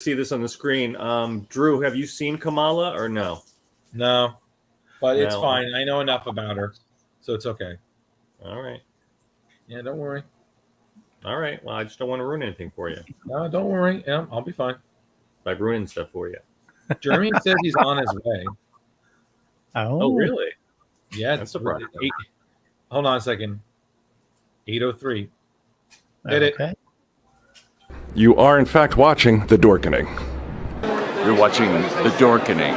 See this on the screen. Drew, have you seen Kamala or no? No, but it's No. fine. I know enough about her, so it's okay. All right. Yeah, don't worry. All right. Well, I just don't want to ruin anything for you No, don't worry. Yeah, I'll be fine. by ruining stuff for you. Jeremy says he's on his way. Oh, really? Yeah, That's surprising. Hold on a second. 8:03. Hit Okay. You are, in fact, watching The Dorkening. You're watching The Dorkening.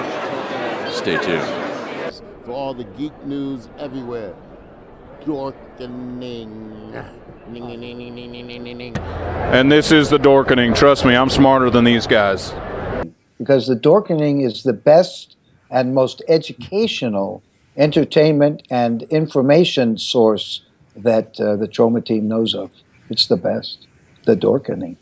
Stay tuned. For all the geek news everywhere. Dorkening. And this is The Dorkening. Trust me, I'm smarter than these guys. Because the Dorkening is the best and most educational entertainment and information source that the Trauma team knows of. It's the best. The Dorkening.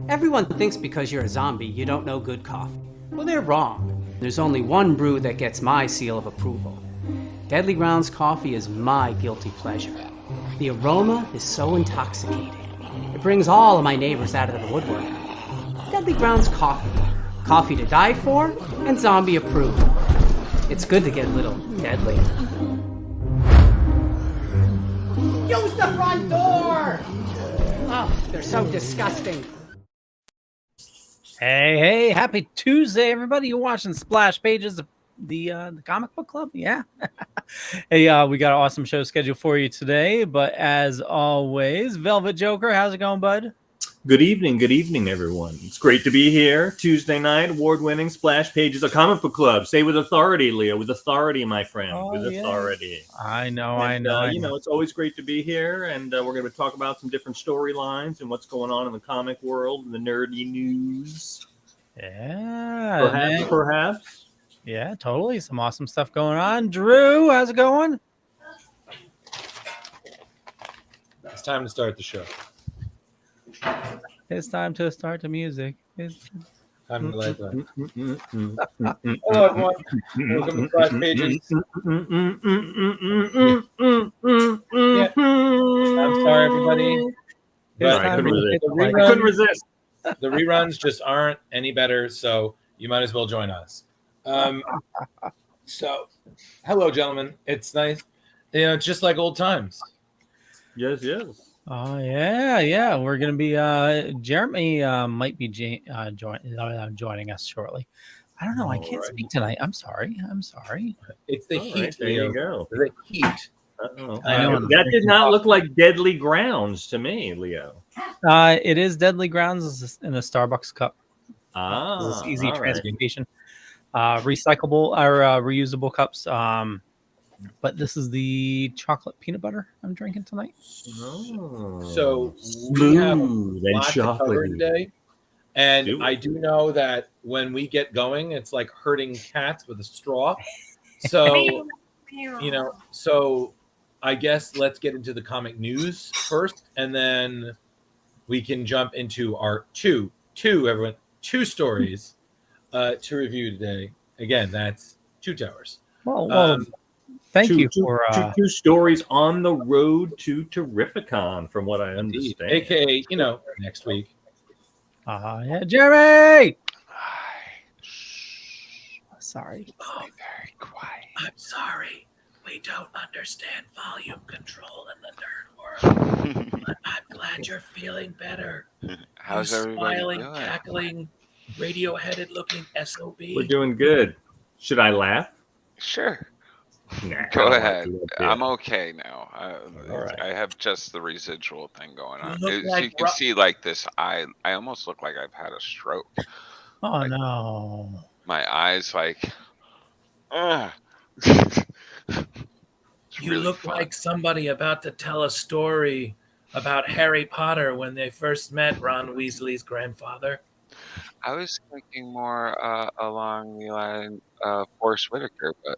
Everyone thinks because you're a zombie, you don't know good coffee. Well, they're wrong. There's only one brew that gets my seal of approval. Deadly Grounds coffee is my guilty pleasure. The aroma is so intoxicating. It brings all of my neighbors out of the woodwork. Deadly Grounds coffee. Coffee to die for and zombie approved. It's good to get a little deadly. Use the front door! Oh, they're so disgusting. Hey, happy Tuesday, everybody. You're watching Splash Pages, the comic book club. Yeah. Hey, we got an awesome show scheduled for you today. But as always, Velvet Joker, how's it going, bud? Good evening, everyone. It's great to be here. Tuesday night, award-winning Splash Pages, a comic book club. Say with authority, Leo. With authority, my friend. With authority. I know. You know, it's always great to be here, and we're going to talk about some different storylines and what's going on in the comic world and the nerdy news. Yeah. Perhaps. Yeah, totally. Some awesome stuff going on. Drew, how's it going? It's time to start the show. It's time to start the music. Time to let that. Hello, everyone. Welcome to Splash Pages. Yeah. I'm sorry, everybody. But I couldn't resist. the I couldn't resist. The reruns just aren't any better, so you might as well join us. So, hello, gentlemen. It's nice. It's just like old times. Yes. Oh yeah. We're gonna be Jeremy might be joining us shortly. I don't know. I can't speak tonight. I'm sorry. It's the All heat. right, there Leo. you go. The heat. Uh-oh. I know. That did not look like Deadly Grounds to me, Leo. It is Deadly Grounds in a Starbucks cup. This is easy all right. transportation. Recyclable or reusable cups. But this is the chocolate peanut butter I'm drinking tonight. Oh, So we have smooth and lots to cover chocolatey. today. And Do it. I do know that when we get going, it's like herding cats with a straw. So, so I guess let's get into the comic news first, and then we can jump into our two stories to review today. Again, that's Two Towers. Well, thank you for two stories on the road to Terrificon, from what I understand. AKA, next week. Yeah, Jeremy. Sorry. Oh, very quiet. I'm sorry. We don't understand volume control in the nerd world. But I'm glad you're feeling better. How's you everybody smiling, doing? cackling, radio-headed looking SOB. We're doing good. Should I laugh? Sure. Nah, Go I don't ahead. like to. I'm okay now. All right. I have just the residual thing going on. You look So like you can see like this eye. I almost look like I've had a stroke. Oh no. My eyes like. You look like somebody about to tell a story about Harry Potter when they first met Ron Weasley's grandfather. I was thinking more along the line of Forrest Whitaker, but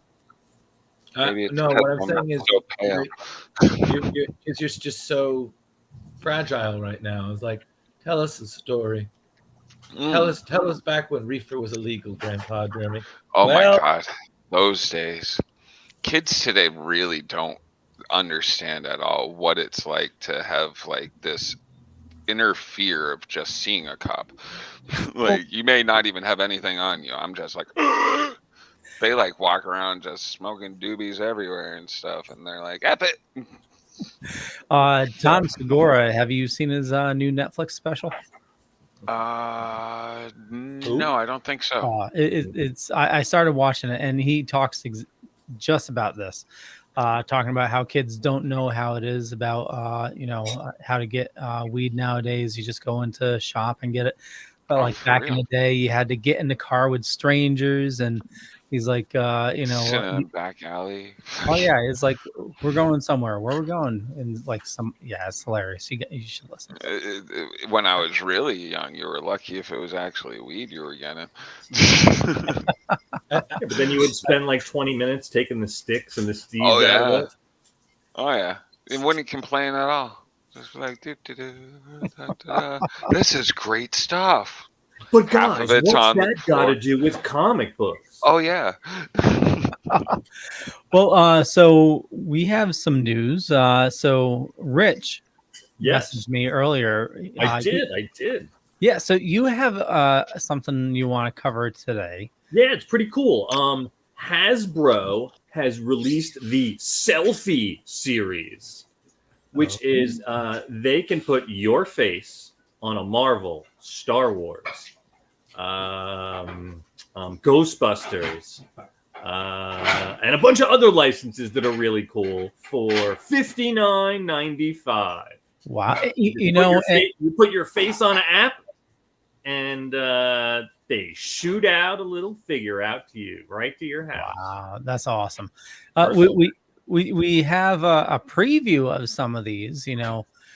maybe it's no, because what I'm I'm saying is so pale. you're just so fragile right now. It's like, tell us a story. Tell us back when reefer was illegal, Grandpa Jeremy. Oh my God, those days. Kids today really don't understand at all what it's like to have like this inner fear of just seeing a cop. Like you may not even have anything on you. I'm just like they like walk around just smoking doobies everywhere and stuff, and they're like, "F it." Tom Segura, have you seen his new Netflix special? No, I don't think so. I started watching it, and he talks just about this, talking about how kids don't know how it is about how to get weed nowadays. You just go into a shop and get it, but like back in the day, you had to get in the car with strangers, and he's like, sit in a back alley. Oh yeah, it's like we're going somewhere. Where we're going? And like it's hilarious. You should listen. When I was really young, you were lucky if it was actually weed you were getting. But then you would spend like 20 minutes taking the sticks and the steeds out of it. Oh yeah, it wouldn't complain at all. Just like this is great stuff. But guys, what's that got to do with comic books? Oh yeah. Well, so we have some news. So Rich messaged me earlier. I did. Yeah, so you have something you want to cover today. Yeah, it's pretty cool. Hasbro has released the Selfie series, which is they can put your face on a Marvel, Star Wars, Ghostbusters, and a bunch of other licenses that are really cool for $59.95. Wow! You put your face on an app, and they shoot out a little figure out to you, right to your house. Wow, that's awesome. We have a preview of some of these.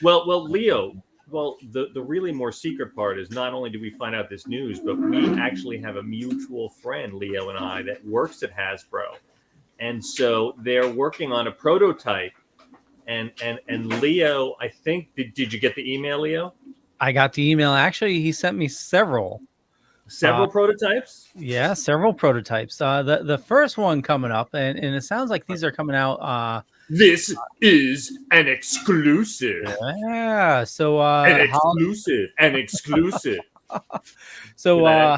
Well, Leo. Well, the really more secret part is not only do we find out this news, but we actually have a mutual friend, Leo and I, that works at Hasbro, and so they're working on a prototype. And Leo, I think, did you get the email, Leo? I got the email. Actually, he sent me several. Several prototypes. Yeah, several prototypes. The first one coming up, and it sounds like these are coming out. This is an exclusive. Yeah. So An exclusive. An exclusive. so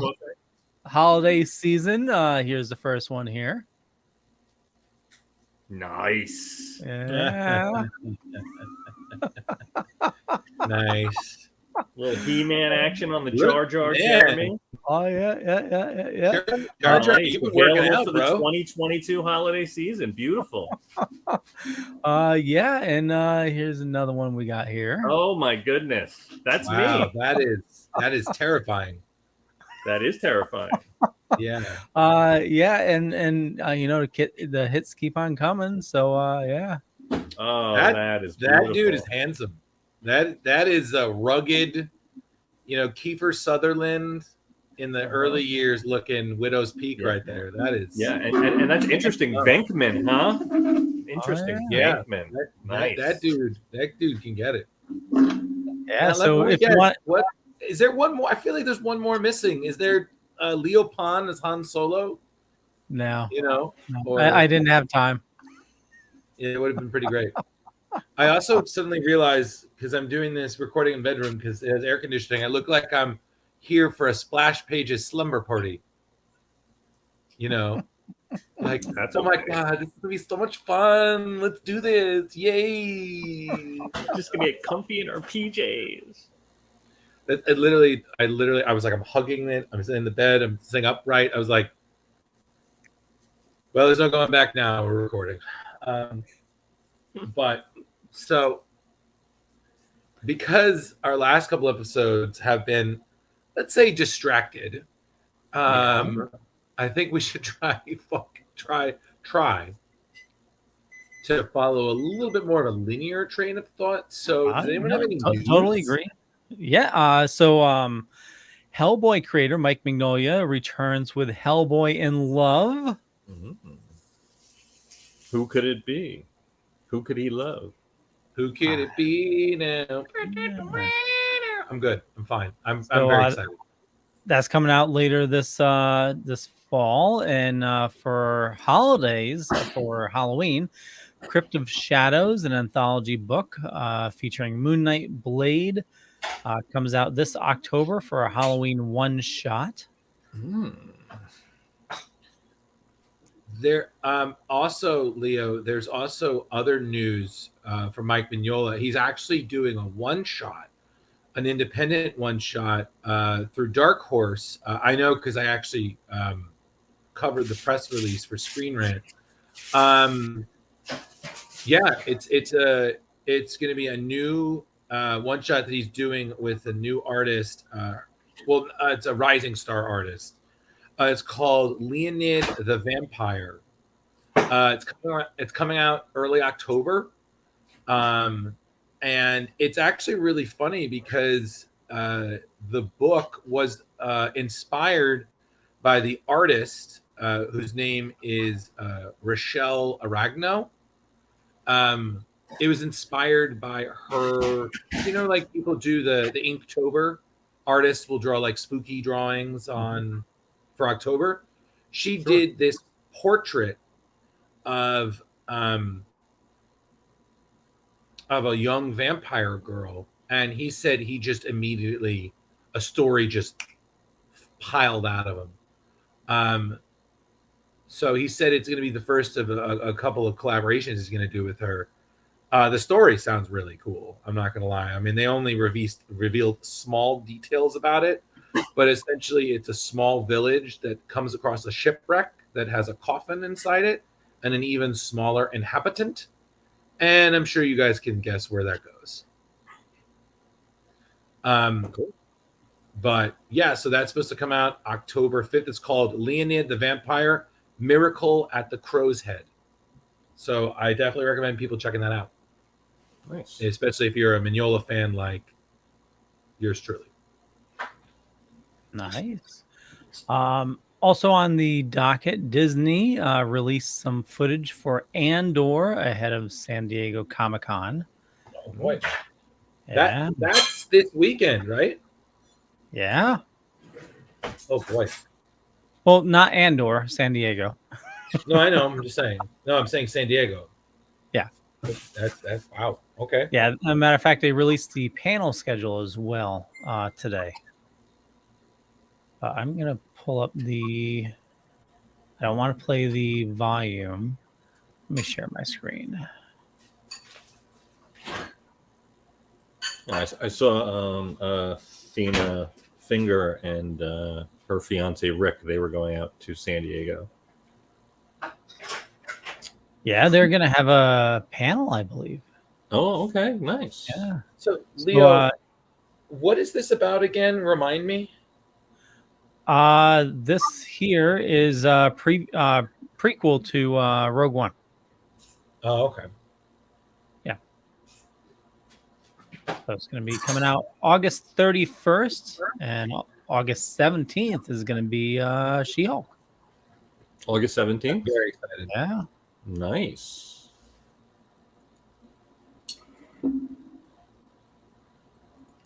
holiday season. Here's the first one here. Nice. Yeah. Nice. Little He-Man action on the Jar Jar, Man. Jeremy. Oh yeah. Jar Jar, Nice. you've been working Available out, for the bro. 2022 holiday season. Beautiful. Yeah, and here's another one we got here. Oh my goodness. That's Wow, me. that is terrifying. That is terrifying. Yeah. Yeah, and the hits keep on coming. So yeah. Oh, that is that beautiful. dude is handsome. That is a rugged, Kiefer Sutherland in the early years looking Widow's Peak right there. That is and that's interesting. Venkman, huh? Interesting. Yeah. Venkman. Nice. That dude can get it. Yeah. Now, So if you want, what is there one more? I feel like there's one more missing. Is there Leo Pan as Han Solo? no, Or, I didn't have time. it would have been pretty great. I also suddenly realized, because I'm doing this recording in bedroom because it has air conditioning, I look like I'm here for a Splash Pages slumber party. Like, That's oh my okay. God, this is gonna be so much fun. Let's do this. Yay. Just gonna get comfy in our PJs. I was like, I'm hugging it. I'm sitting in the bed. I'm sitting upright. I was like, well, there's no going back now. We're recording. But so, because our last couple episodes have been, let's say, distracted, I think we should try to follow a little bit more of a linear train of thought. So, does anyone have any news? Totally agree. Yeah. So Hellboy creator Mike Mignola returns with Hellboy in Love. Mm-hmm. Who could it be? Who could he love? Who could it be now? I'm good. I'm fine. I'm very excited. That's coming out later this fall, and for holidays for Halloween, Crypt of Shadows, an anthology book featuring Moon Knight Blade, comes out this October for a Halloween one shot. There also, Leo, there's also other news from Mike Mignola. He's actually doing a one shot, an independent one shot through Dark Horse. I know because I actually covered the press release for Screen Rant. It's going to be a new one shot that he's doing with a new artist. It's a rising star artist. It's called Leonid the Vampire. It's coming out early October, and it's actually really funny because the book was inspired by the artist whose name is Rochelle Aragno. It was inspired by her. Like people do the Inktober. Artists will draw like spooky drawings for October. She did this portrait of a young vampire girl, and he said he just immediately a story just piled out of him. So he said it's going to be the first of a couple of collaborations he's going to do with her. The story sounds really cool. I'm not going to lie. I mean, they only revealed small details about it, but essentially it's a small village that comes across a shipwreck that has a coffin inside it and an even smaller inhabitant. And I'm sure you guys can guess where that goes. Cool. But yeah, so that's supposed to come out October 5th. It's called Leonid the Vampire, Miracle at the Crow's Head. So I definitely recommend people checking that out. Nice. Especially if you're a Mignola fan like yours truly. Nice. Also on the docket, Disney released some footage for Andor ahead of San Diego Comic-Con. Oh boy. Yeah. That's this weekend, right? Yeah. Oh boy. Well, not Andor, San Diego. No, I know. I'm just saying. No, I'm saying San Diego. Yeah. That's wow. Okay. Yeah, as a matter of fact, they released the panel schedule as well today. I'm gonna pull up the. I don't want to play the volume. Let me share my screen. I saw Athena Finger and her fiance Rick. They were going out to San Diego. Yeah, they're gonna have a panel, I believe. Oh, okay, nice. Yeah. So Leo, So, what is this about again? Remind me. this here is prequel to Rogue One. Oh, okay. Yeah. So it's going to be coming out August 31st, and August 17th is going to be She-Hulk. August 17th. Very excited. Yeah. Nice. Did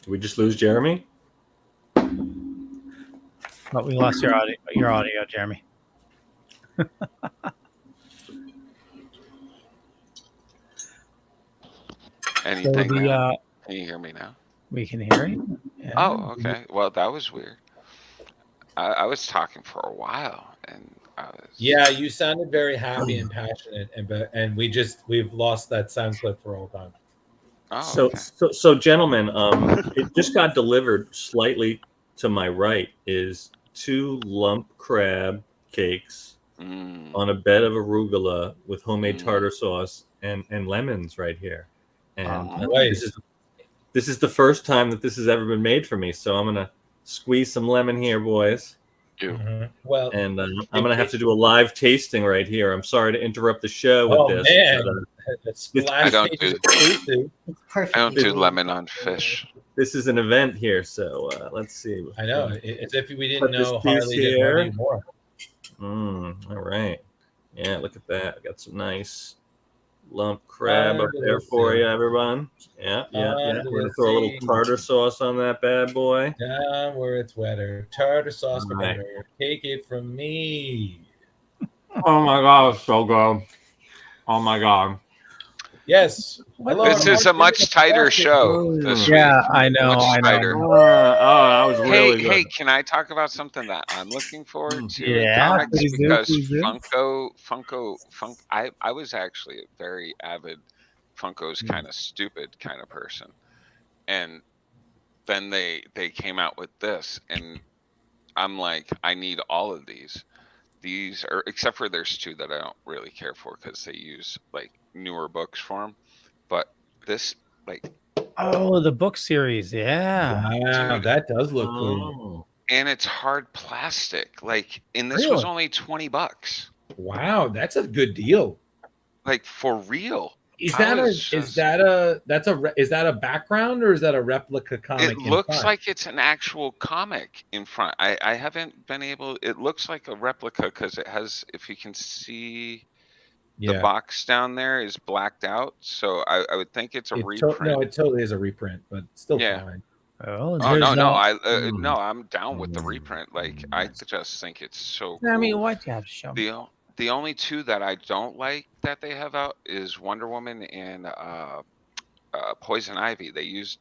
we just lose Jeremy? But we lost your audio, Jeremy. Anything? So now? Can you hear me now? We can hear you. Yeah. Oh, okay. Well, that was weird. I was talking for a while, and I was. Yeah, you sounded very happy and passionate, and we've lost that sound clip for all time. Oh, So, okay. so, gentlemen, it just got delivered slightly to my right is 2 lump crab cakes on a bed of arugula with homemade tartar sauce and lemons right here. And this is the first time that this has ever been made for me. So I'm gonna squeeze some lemon here, boys. Mm-hmm. Well, and I'm gonna have to do a live tasting right here. I'm sorry to interrupt the show with this. Man. But, I don't do lemon on fish. This is an event here, so let's see. I know. As if we didn't know Harley didn't love you more. All right. Yeah, look at that. I got some nice lump crab up there for you, everyone. Yeah. We're gonna throw a little tartar sauce on that bad boy. Down where it's wetter. Tartar sauce for better. Take it from me. Oh my god, it's so good. Oh my god. Yes. This is a much tighter show this week. Yeah, I know. Tighter. That was really good. Hey, can I talk about something that I'm looking forward to in Yeah, comics? please do, Because please do. I was actually a very avid Funko's kind of stupid kind of person. And then they came out with this, and I'm like, I need all of these. These are, except for there's 2 that I don't really care for because they use like newer books for them. But this, like, oh, the book series, yeah. Wow, that does look cool. And it's hard plastic, like, and this was only $20. Wow, that's a good deal. Like, for real. Is that a background, or is that a replica comic? It looks like it's an actual comic in front. I haven't been able. It looks like a replica because it has. If you can see, the box down there is blacked out. So I would think it's a reprint. No, it totally is a reprint, but still fine. Oh no! No, I'm down with the reprint. Like, I just think it's so cool. I mean, what you have to show me? The only 2 that I don't like that they have out is Wonder Woman and Poison Ivy. They used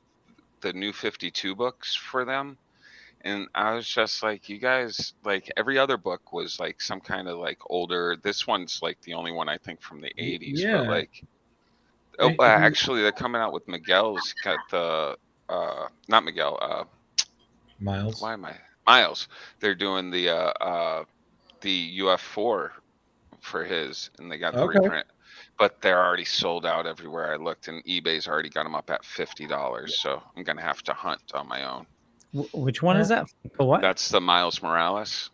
the new 52 books for them, and I was just like, you guys, like, every other book was like some kind of like older. This one's like the only one I think from the 80s. Yeah. But like, actually, they're coming out with Miguel's got the not Miguel. Miles. Why am I Miles? They're doing the UF4 for his, and they got the reprint, but they're already sold out everywhere I looked, and eBay's already got them up at $50. So I'm gonna have to hunt on my own. Which one is that? For what? That's the Miles Morales,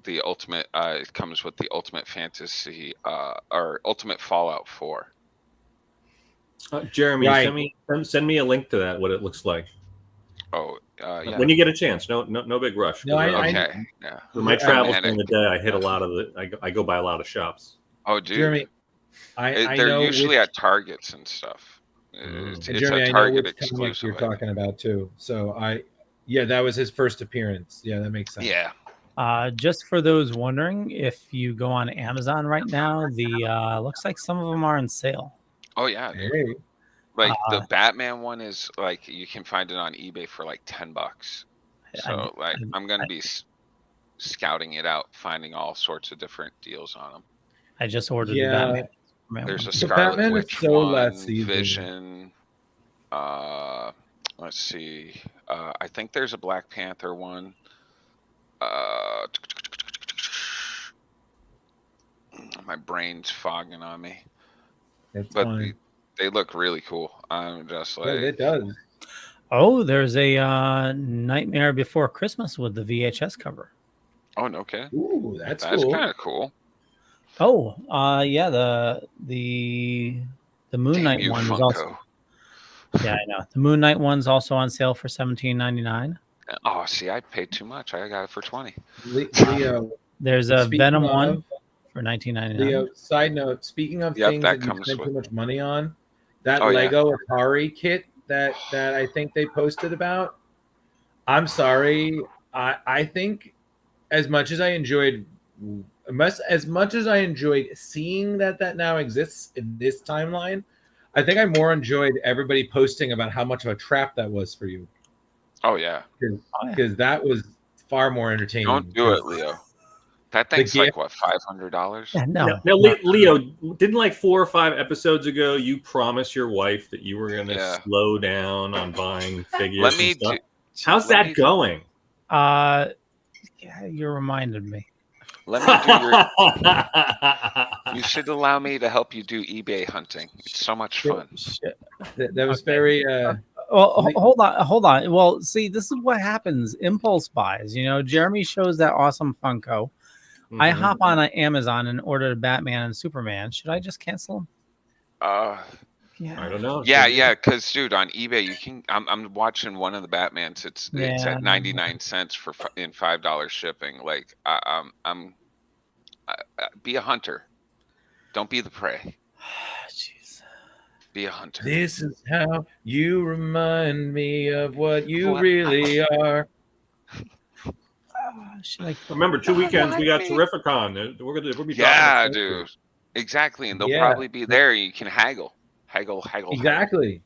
the ultimate. It comes with the Ultimate Fantasy or Ultimate Fallout 4. Jeremy, send me a link to that. What it looks like. Oh, yeah. When you get a chance. No big rush. No, okay. Yeah. For my travels during the day, I hit a lot of I go by a lot of shops. Oh, dude. Jeremy, they're usually at Targets and stuff. It's Jeremy, a I know Target which comic exclusive. you're talking about too. So Yeah, that was his first appearance. Yeah, that makes sense. Yeah. Just for those wondering, if you go on Amazon right now, the looks like some of them are on sale. Oh yeah, dude. Hey, Like the Batman one is like you can find it on eBay for like $10. So like I'm gonna be scouting it out, finding all sorts of different deals on them. I just ordered the yeah, Batman. There's a The Scarlet Batman is Witch so one, last season. Vision. Let's see. I think there's a Black Panther one. My brain's fogging on me. It's But fine. they look really cool. I'm just Yeah, like, it does. Oh, there's a Nightmare Before Christmas with the VHS cover. oh no, okay. Ooh, that's That's cool. kind of cool. Oh, yeah, the Moon Damn Knight you, one is Funko. also. Yeah, I know. The Moon Knight one's also on sale for $17.99. Oh, see, I paid too much. I got it for 20. Leo, There's a Speaking Venom of- one for $19.99. Leo, side note, speaking of Yep, things that that you comes spend with- too much money on, that Oh, yeah. Lego Atari kit that I think they posted about, I'm sorry. I think as much as I enjoyed seeing that now exists in this timeline, I think I more enjoyed everybody posting about how much of a trap that was for you. Oh yeah. Because that was far more entertaining. Don't do it, Leo. That thing's gift- like what, $500? Yeah, Now, no. Leo, didn't like 4 or 5 episodes ago you promised your wife that you were going to Yeah. slow down on buying figures? Let me and stuff? do. How's let that me- going? Yeah, you reminded me. Let me do your. You should allow me to help you do eBay hunting. It's so much fun. Shit. That was Okay. very. Well, hold on. Well, see, this is what happens. Impulse buys. You know, Jeremy shows that awesome Funko. I Mhm. hop on Amazon and order Batman and Superman. Should I just cancel them? I don't know. Yeah, because dude, on eBay you can. I'm watching one of the Batmans. It's Yeah. at 99 cents for in $5 shipping. Like be a hunter. Don't be the prey. Jeez. Be a hunter. This is how you remind me of what you What? really are. Should I? Remember, 2 weekends we got me. Terrificon. We'll be Yeah, talking dude. Exactly, and they'll Yeah. probably be there. You can haggle. Exactly.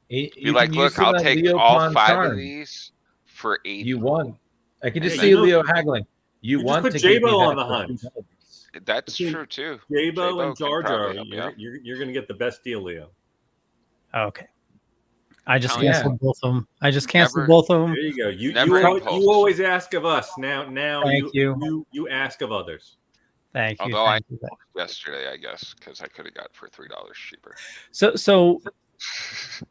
Be You like, can look, use some I'll of that take Leo all Pond 5 charm. of these for 8. You won. I can just Yeah, see you know- Leo haggling. You you want just put to give me J-Bo that on the for hunt. $2. That's Between true too. J-Bo and can Jar Jar. probably help you out. You're going to get the best deal, Leo. Okay. I just Hell yeah. canceled both of them. I just canceled Never- both of them. There you go. You Never impulse. always ask of us. Now Thank you ask of others. Thank you. Although thank you. Yesterday, I guess, because I could have got it for $3 cheaper. So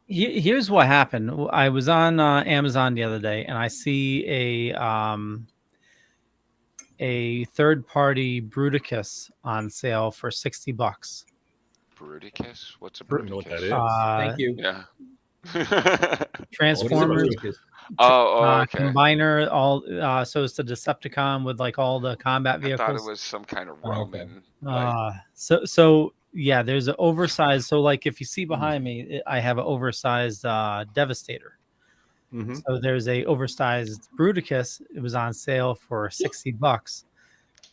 here's what happened. I was on Amazon the other day, and I see a third-party Bruticus on sale for $60. Bruticus? What's a I don't know what that Bruticus? is. Thank you. Yeah. Transformers. What is okay. Combiner, all so it's the Decepticon with like all the combat I vehicles. thought it was some kind of Oh, okay. Roman. like, So yeah, there's an oversized. So like if you see behind me, I have an oversized Devastator. Mhm. So there's a oversized Bruticus. It was on sale for $60,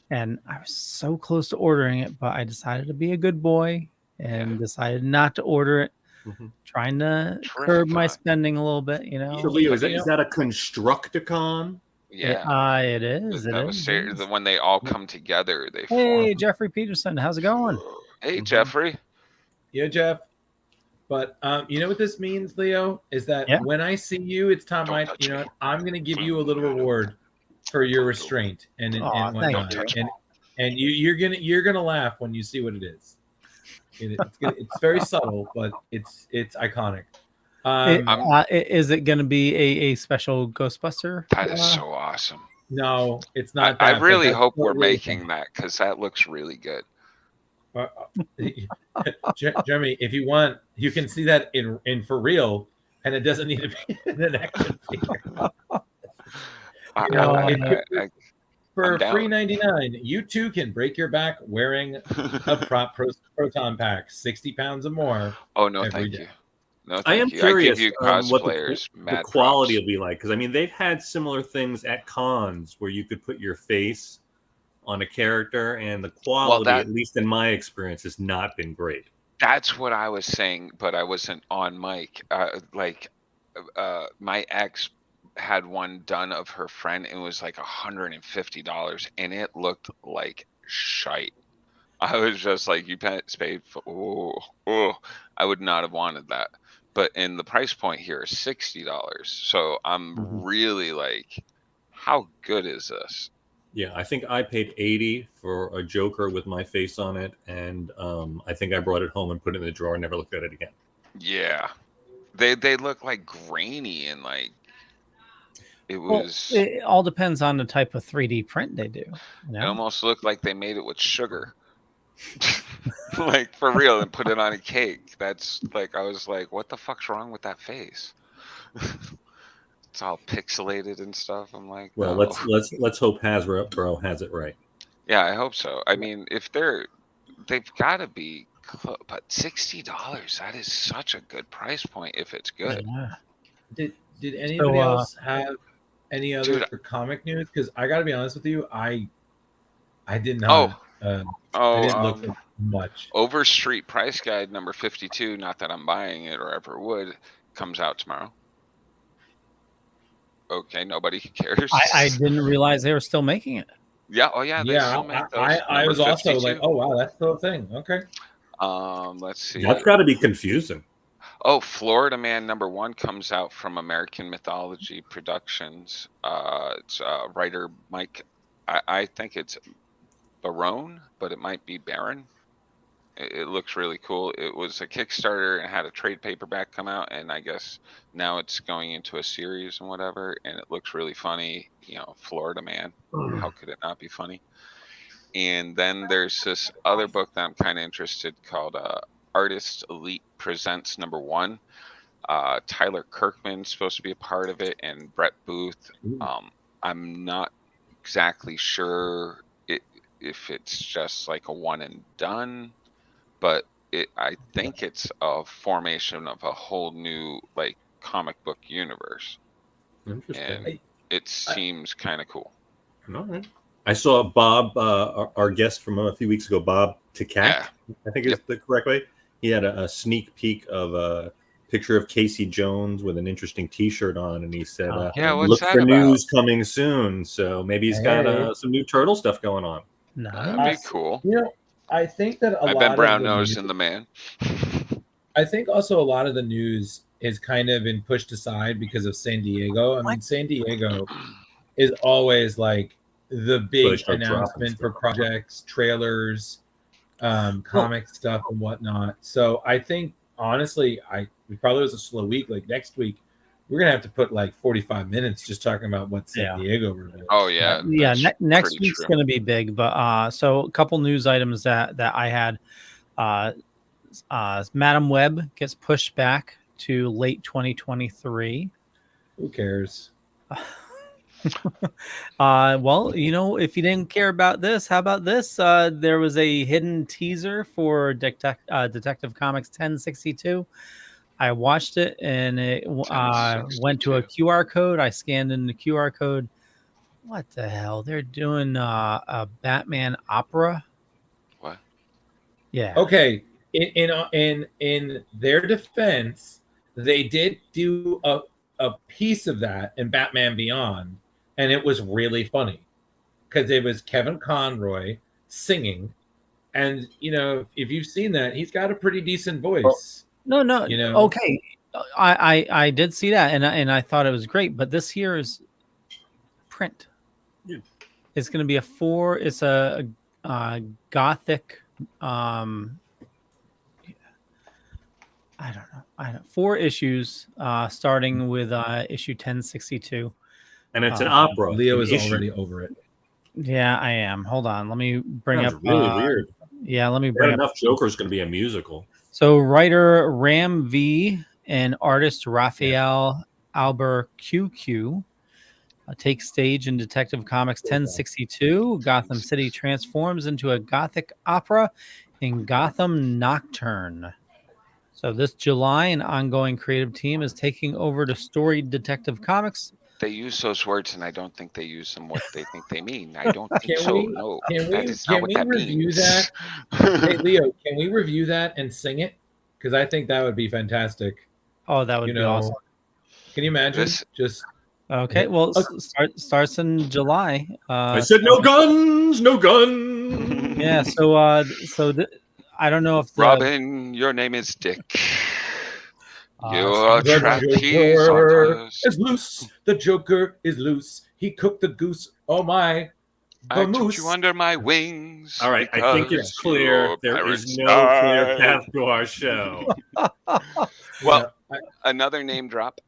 and I was so close to ordering it, but I decided to be a good boy and decided not to order it. Mhm. Trying to curb my Terrificon. spending a little bit, you know. So Leo, is that a Constructicon? yeah. It is. The It Devastator, is. when they all come together, they Hey, form. Jeffrey Peterson, how's it going? Hey, Mhm. Jeffrey. Yeah, Jeff. But you know what this means, Leo? Is that Yeah. when I see you, it's time Don't touch me. I'm going to give you a little reward for your restraint and Aw, thank whatnot. you. And you're gonna laugh when you see what it is. It's very subtle, but it's iconic. Is it going to be a special Ghostbuster? That is so awesome. No, it's not. I that, but really that's hope what we're really making that because that looks really good. Jeremy, if you want, you can see that in for real, and it doesn't need to be an action figure. For I'm down. $3.99, you too can break your back wearing a prop proton pack, 60 pounds or more. Oh no, every thank day. you. No, I am thank you. I give curious you what cosplayers the mad quality props. will be like, because I mean they've had similar things at cons where you could put your face on a character, and the Well, quality, at least in my experience, has not been great. that's what I was saying, but I wasn't on mic. My ex had one done of her friend, and it was like $150, and it looked like shite. I was just like, you paid for, I would not have wanted that. But in the price point here is $60. So I'm really like, how good is this? Yeah, I think I paid 80 for a Joker with my face on it, and I think I brought it home and put it in the drawer and never looked at it again. Yeah. They look like grainy and like it Well, was it all depends on the type of 3D print they do. it almost looked like they made it with sugar. Like for real, and put it on a cake. That's like I was like, what the fuck's wrong with that face? It's all pixelated and stuff. I'm like, Well, no. let's hope Hasbro has it right. Yeah, I hope so. I mean, if they've got to be, but $60, that is such a good price point if it's good. Yeah. Did anybody else have any other Dude, comic news? Because I got to be honest with you, I did not. I didn't look at much. Overstreet Price Guide number 52. Not that I'm buying it or ever would. Comes out tomorrow. Okay, nobody cares. I didn't realize they were still making it. Yeah. Oh yeah. They still make those. I was 52. also like, oh wow, that's still a thing. Okay. Let's see. That's got to be confusing. Oh, Florida Man #1 comes out from American Mythology Productions. It's writer Mike. I think it's Barone, but it might be Baron. It looks really cool. It was a Kickstarter and had a trade paperback come out, and I guess now it's going into a series and whatever, and it looks really funny. You know, Florida Man. How could it not be funny? And then there's this other book that I'm kind of interested called Artist Elite Presents #1. Tyler Kirkman's supposed to be a part of it, and Brett Booth. I'm not exactly sure if it's just like a one and done, but I think it's a formation of a whole new like comic book universe. Interesting. And it seems kind of cool. All right. I saw Bob, our guest from a few weeks ago, Bob Tikak, I think is the correct way. He had a sneak peek of a picture of Casey Jones with an interesting T-shirt on, and he said, what's look that for about? News coming soon. So maybe he's got some new Turtle stuff going on. That'd be cool. You know, I think that I've been brown nosed in the man. I think also a lot of the news has kind of been pushed aside because of San Diego. I mean, San Diego is always like the big announcement for projects, trailers, comic stuff and whatnot. So I think honestly, it probably was a slow week. Like next week, we're gonna have to put like 45 minutes just talking about what San Diego released. Oh yeah, next week's gonna be big. But so a couple news items that I had. Madam Web gets pushed back to late 2023. Who cares? Well, you know, if you didn't care about this, how about this? There was a hidden teaser for Detective Comics 1062. I watched it and it went to a QR code. I scanned in the QR code. What the hell? They're doing a Batman opera. What? Yeah. Okay. In their defense, they did do a piece of that in Batman Beyond, and it was really funny because it was Kevin Conroy singing, and you know if you've seen that, he's got a pretty decent voice. No, you know. Okay, I did see that, and I thought it was great, but this here is print. Yeah. It's going to be it's a gothic. I don't know. 4 issues, starting with issue 1062. And it's an opera. Leo is already over it. Yeah, I am. Hold on. Let me bring up. Really weird. Yeah, let me bring up. Enough Joker's going to be a musical. So writer Ram V and artist Raphael Albert QQ take stage in Detective Comics 1062. Gotham City transforms into a gothic opera in Gotham Nocturne. So this July, an ongoing creative team is taking over the Story Detective Comics. They use those words, and I don't think they use them what they think they mean. I don't think Can so. we? No, Can that we? is not Can what we that review means. that? Hey Leo, can we review that and sing it? Because I think that would be fantastic. Oh, that would be awesome. Can you imagine? This- Just Okay, well, starts in July. I said no guns, no guns. Yeah, so I don't know if the Robin, your name is Dick. You so are the trapeze Joker artist. is loose. The Joker is loose. He cooked the goose. Oh my! I took Vamoose. you under my wings. All right, I think because it's clear you're there pirate is no clear style. path to our show. Well, another name drop.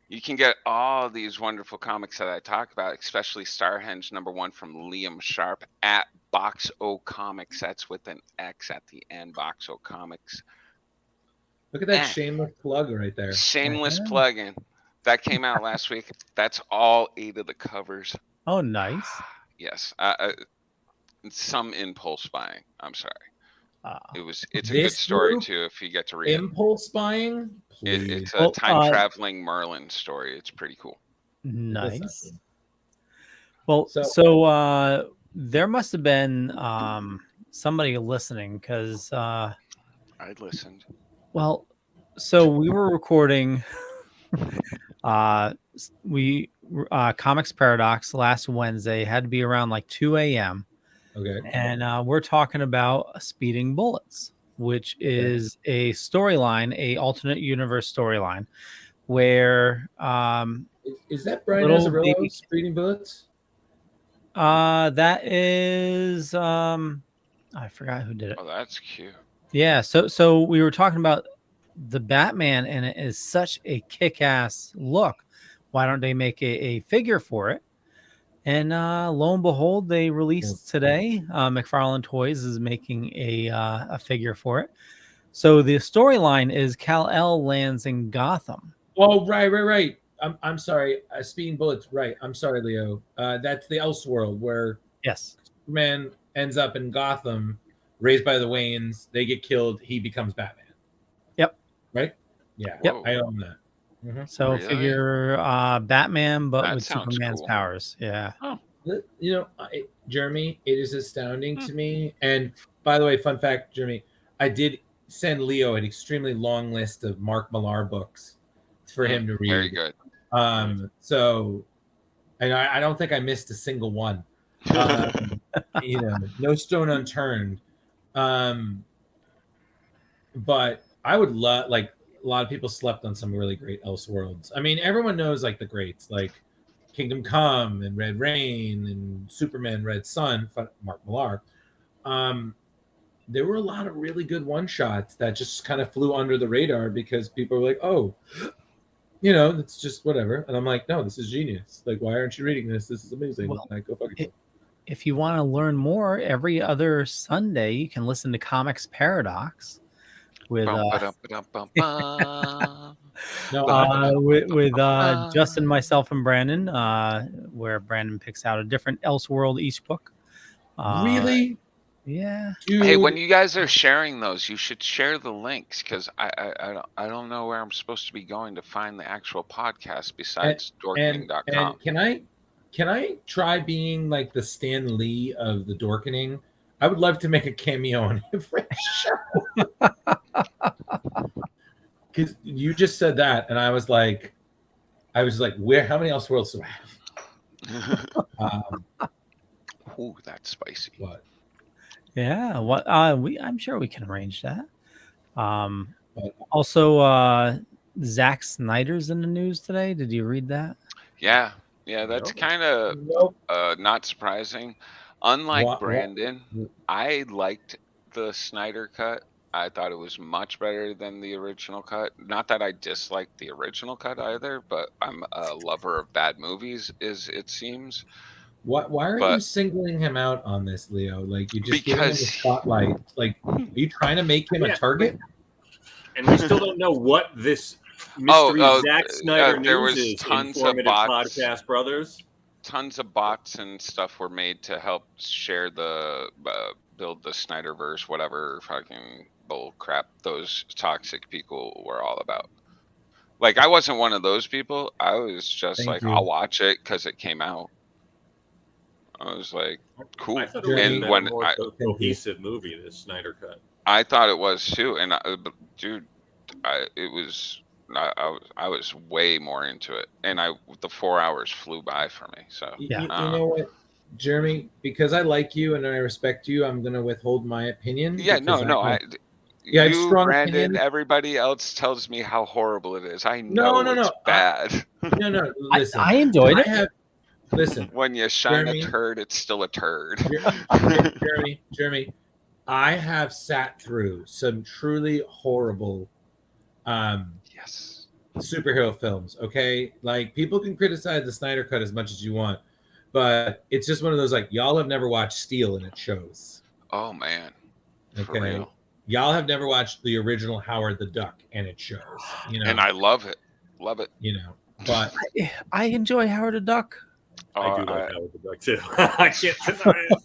You can get all these wonderful comics that I talk about, especially Starhenge #1 from Liam Sharp at Box O Comics. That's with an X at the end, Box O Comics. Look at that shameless plug right there. Shameless plug-in. That came out last week. That's all 8 of the covers. Oh, nice. Yes. Some impulse buying. I'm sorry. It's a good This story group, too if you get to read it. Impulse buying. It's a time-traveling Merlin story. It's pretty cool. Nice. Well, so there must have been somebody listening because I listened. well, so we were recording Comics Paradox last Wednesday. Had to be around like 2 a.m. Okay. And we're talking about Speeding Bullets, which is a storyline, a alternate universe storyline, where is that Brian Azzarello, Speeding Bullets? That is I forgot who did it. Oh, that's cute. Yeah, so we were talking about the Batman, and it is such a kick-ass look. Why don't they make a figure for it? And lo and behold, they released today. McFarlane Toys is making a figure for it. So the storyline is Kal-El lands in Gotham. Oh, right. I'm sorry. Speeding Bullets. Right. I'm sorry, Leo. That's the Elseworld where Superman ends up in Gotham, raised by the Waynes. They get killed. He becomes Batman. Yep. Right. Yeah. Yep. I own that. So figure Batman, but That with sounds Superman's cool. powers. Yeah. Oh. You know, Jeremy, it is astounding to me. And by the way, fun fact, Jeremy, I did send Leo an extremely long list of Mark Millar books for him to read. Very good. So, and I don't think I missed a single one. You know, no stone unturned. But I would love, like, a lot of people slept on some really great Elseworlds. I mean, everyone knows like the greats, like Kingdom Come and Red Rain and Superman Red Sun, Mark Millar. There were a lot of really good one-shots that just kind of flew under the radar because people were like, oh, you know, it's just whatever. And I'm like, no, this is genius. Like, why aren't you reading this? This is amazing. Well, like, go fuck yourself. If you want to learn more, every other Sunday you can listen to Comics Paradox with Justin, myself, and Brandon, where Brandon picks out a different Elseworld each book. Really? Yeah. Dude. Hey, when you guys are sharing those, you should share the links because I don't know where I'm supposed to be going to find the actual podcast besides dorkening.com. And can I try being like the Stan Lee of the Dorkening? I would love to make a cameo on every show. Because you just said that, and I was like, where? How many Elseworlds do I have? Ooh, that's spicy. What? Yeah. What? I'm sure we can arrange that. Also, Zack Snyder's in the news today. Did you read that? Yeah, that's kind of not surprising. Unlike Brandon, I liked the Snyder cut. I thought it was much better than the original cut. Not that I disliked the original cut either, but I'm a lover of bad movies, it seems. Why are you singling him out on this, Leo? Like, you just giving him the spotlight. Like, are you trying to make him a target? And we still don't know what this mystery Zack Snyder news is. Tons of bots. Podcast brothers. Tons of bots and stuff were made to help share the build the Snyderverse, whatever fucking bull crap those toxic people were all about. Like, I wasn't one of those people. I was just Thank like, you. I'll watch it because it came out. I was like, cool. I thought it was And a when more I, cohesive movie, this Snyder Cut. I thought it was too, and dude, I was way more into it, and the 4 hours flew by for me. So You know what, Jeremy? Because I like you and I respect you, I'm gonna withhold my opinion. yeah, no, I have you, strong Brandon, opinion. everybody else tells me how horrible it is. I know it's bad. No. Listen, I enjoyed it. Listen, When you shine Jeremy, a turd, it's still a turd. Jeremy, I have sat through some truly horrible yes, superhero films. Okay, like people can criticize the Snyder Cut as much as you want, but it's just one of those like y'all have never watched Steel and it shows. oh man, for Okay, real. y'all have never watched the original Howard the Duck and it shows. You know, And I love it. You know, but I enjoy Howard the Duck. I do like Howard the Duck too. I can't deny it.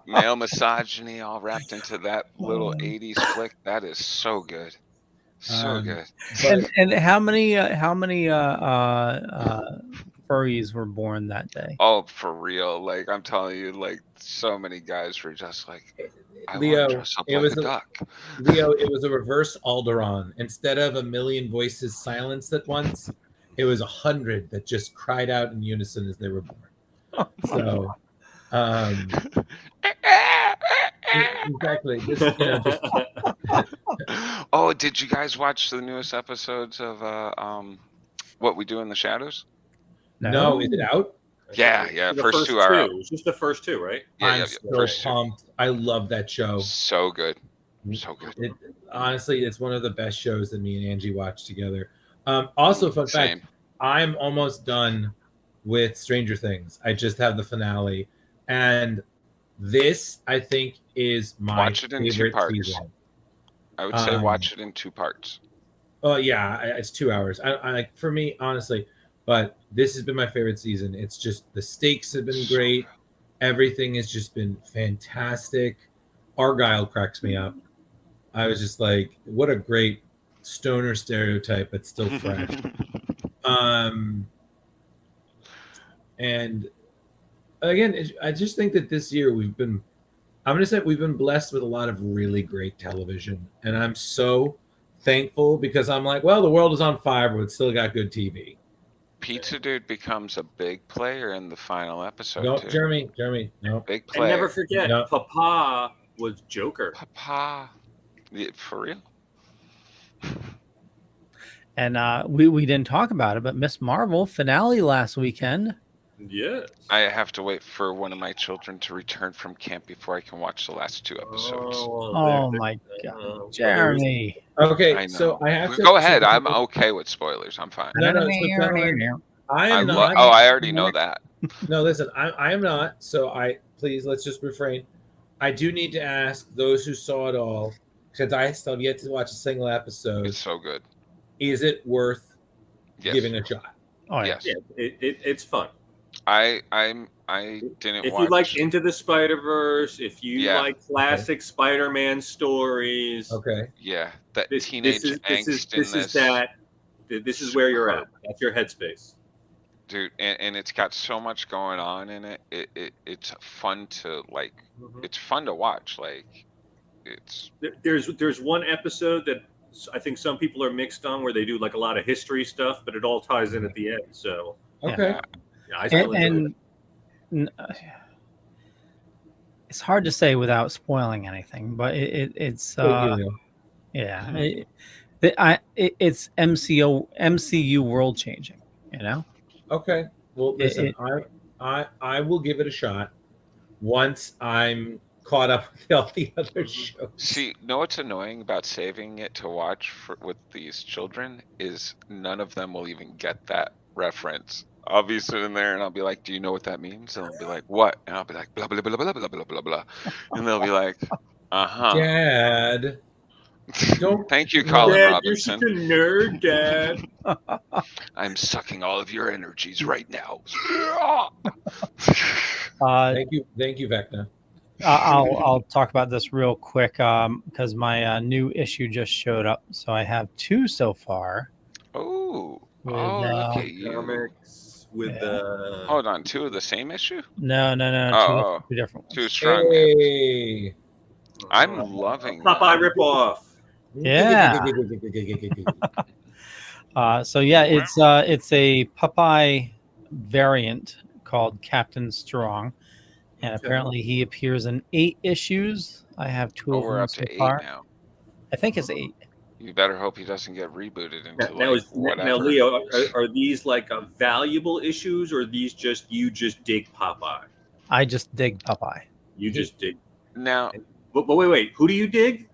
Male misogyny all wrapped into that little 80s flick. That is so good. So good. And how many furries were born that day? Oh, for real. Like, I'm telling you, like, so many guys were just like, I want Leo, to dress up it like was a duck. Leo, it was a reverse Alderaan. Instead of a million voices silenced at once, it was 100 that just cried out in unison as they were born. So, exactly. Oh, did you guys watch the newest episodes of What We Do in the Shadows? No, is it out? Yeah. The First two are out. It's just the first two, right? I'm so pumped. I love that show. So good. So good. Honestly, it's one of the best shows that me and Angie watch together. Also, fun fact, I'm almost done with Stranger Things. I just have the finale. And this, I think, is my watch it in two favorite parts. season. I would say watch it in 2 parts. Oh, yeah, it's 2 hours. I for me, honestly, but this has been my favorite season. It's just the stakes have been great. Everything has just been fantastic. Argyle cracks me up. I was just like, what a great stoner stereotype, but still fresh. And again, I just think that this year we've been blessed with a lot of really great television. And I'm so thankful because I'm like, well, the world is on fire, but it's still got good TV. Pizza Dude becomes a big player in the final episode. No, too. Jeremy, no. Big player. And never forget, Papa was Joker. Papa. Yeah, for real? And we didn't talk about it, but Miss Marvel finale last weekend. Yes. I have to wait for one of my children to return from camp before I can watch the last 2 episodes. Oh my God, Jeremy. Okay, so I have to go ahead. I'm okay with spoilers. I'm fine. No, I am not. Oh, I already know that. No, listen, I am not. So please let's just refrain. I do need to ask those who saw it all, since I still have yet to watch a single episode. It's so good. Is it worth giving a shot? Oh yes. Yeah, it's fun. I didn't if watch. you like Into the Spider-Verse, if you like classic Spider-Man stories. Okay. Yeah. That teenage angst this is where you're at. That's your headspace. Dude, and it's got so much going on in it. It's fun to like. It's fun to watch. Like, it's there's one episode that I think some people are mixed on where they do like a lot of history stuff, but it all ties in at the end. So okay, yeah, I still enjoy it. It's hard to say without spoiling anything, but it's it's MCU world changing, you know. Okay, well, listen, I will give it a shot once I'm caught up with all the other shows. See, know what's annoying about saving it to watch with these children is none of them will even get that reference. I'll be sitting there and I'll be like, "Do you know what that means?" And they'll be like, "What?" And I'll be like, "Blah blah blah blah blah blah blah blah," and they'll be like, "Uh-huh." Dad, don't. Thank you, Colin Dad, Robinson. You're such a nerd, Dad. I'm sucking all of your energies right now. Thank you, Vecna. I'll talk about this real quick because my new issue just showed up. So I have 2 so far. Oh, With, look at you. Comics with Hold on, 2 of the same issue? No, Oh, two different ones. 2 strong man. Hey. I'm loving Popeye that. ripoff. Yeah. So yeah, it's a Popeye variant called Captain Strong, and apparently he appears in 8 issues. I have 2 Oh, of we're them up so to 8 far. now. I think it's 8. You better hope he doesn't get rebooted into Now, like whatever. now Leo, are these like valuable issues, or are these just you just dig Popeye? I just dig Popeye. You just dig. Now, But wait, who do you dig?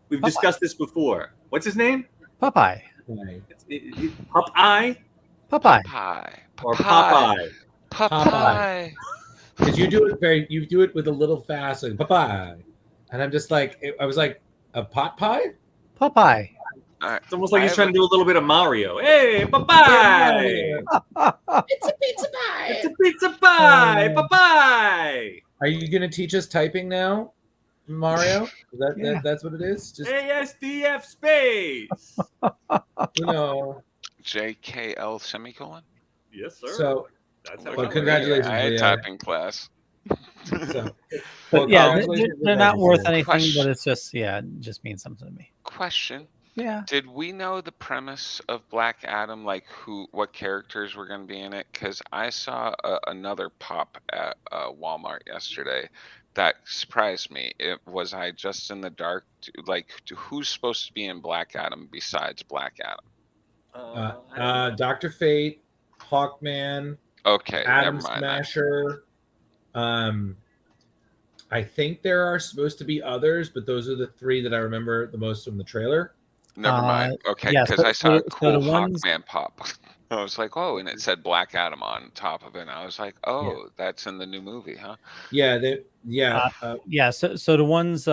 We've Popeye. discussed this before. What's his name? Popeye. Popeye Popeye. Popeye. or Popeye? Popeye. Because you do it with a little fast, like Popeye, and I'm just like, I was like, a pot pie. Popeye. It's almost like he's trying to do a little bit of Mario. Hey, Popeye! It's a pizza pie. It's a pizza pie, Popeye! Are you gonna teach us typing now, Mario? That's what it is. Just ASDF space. JKL semicolon. Yes, sir. So, That's how well, it congratulations, I had Leo. typing class. So, But yeah, congratulations, they're not worth Leo. anything, Question. but it's just it just means something to me. Question. Yeah. Did we know the premise of Black Adam, like what characters were going to be in it? Because I saw another pop at Walmart yesterday that surprised me. Was I just in the dark? Like, who's supposed to be in Black Adam besides Black Adam? Dr. Fate, Hawkman, Okay, Atom never mind. Smasher. I think there are supposed to be others, but those are the 3 that I remember the most from the trailer. Never mind. Okay, yeah, because I saw a so cool the ones- Hawkman pop. I was like, oh, and it said Black Adam on top of it. And I was like, oh, that's in the new movie, huh? Yeah, So the ones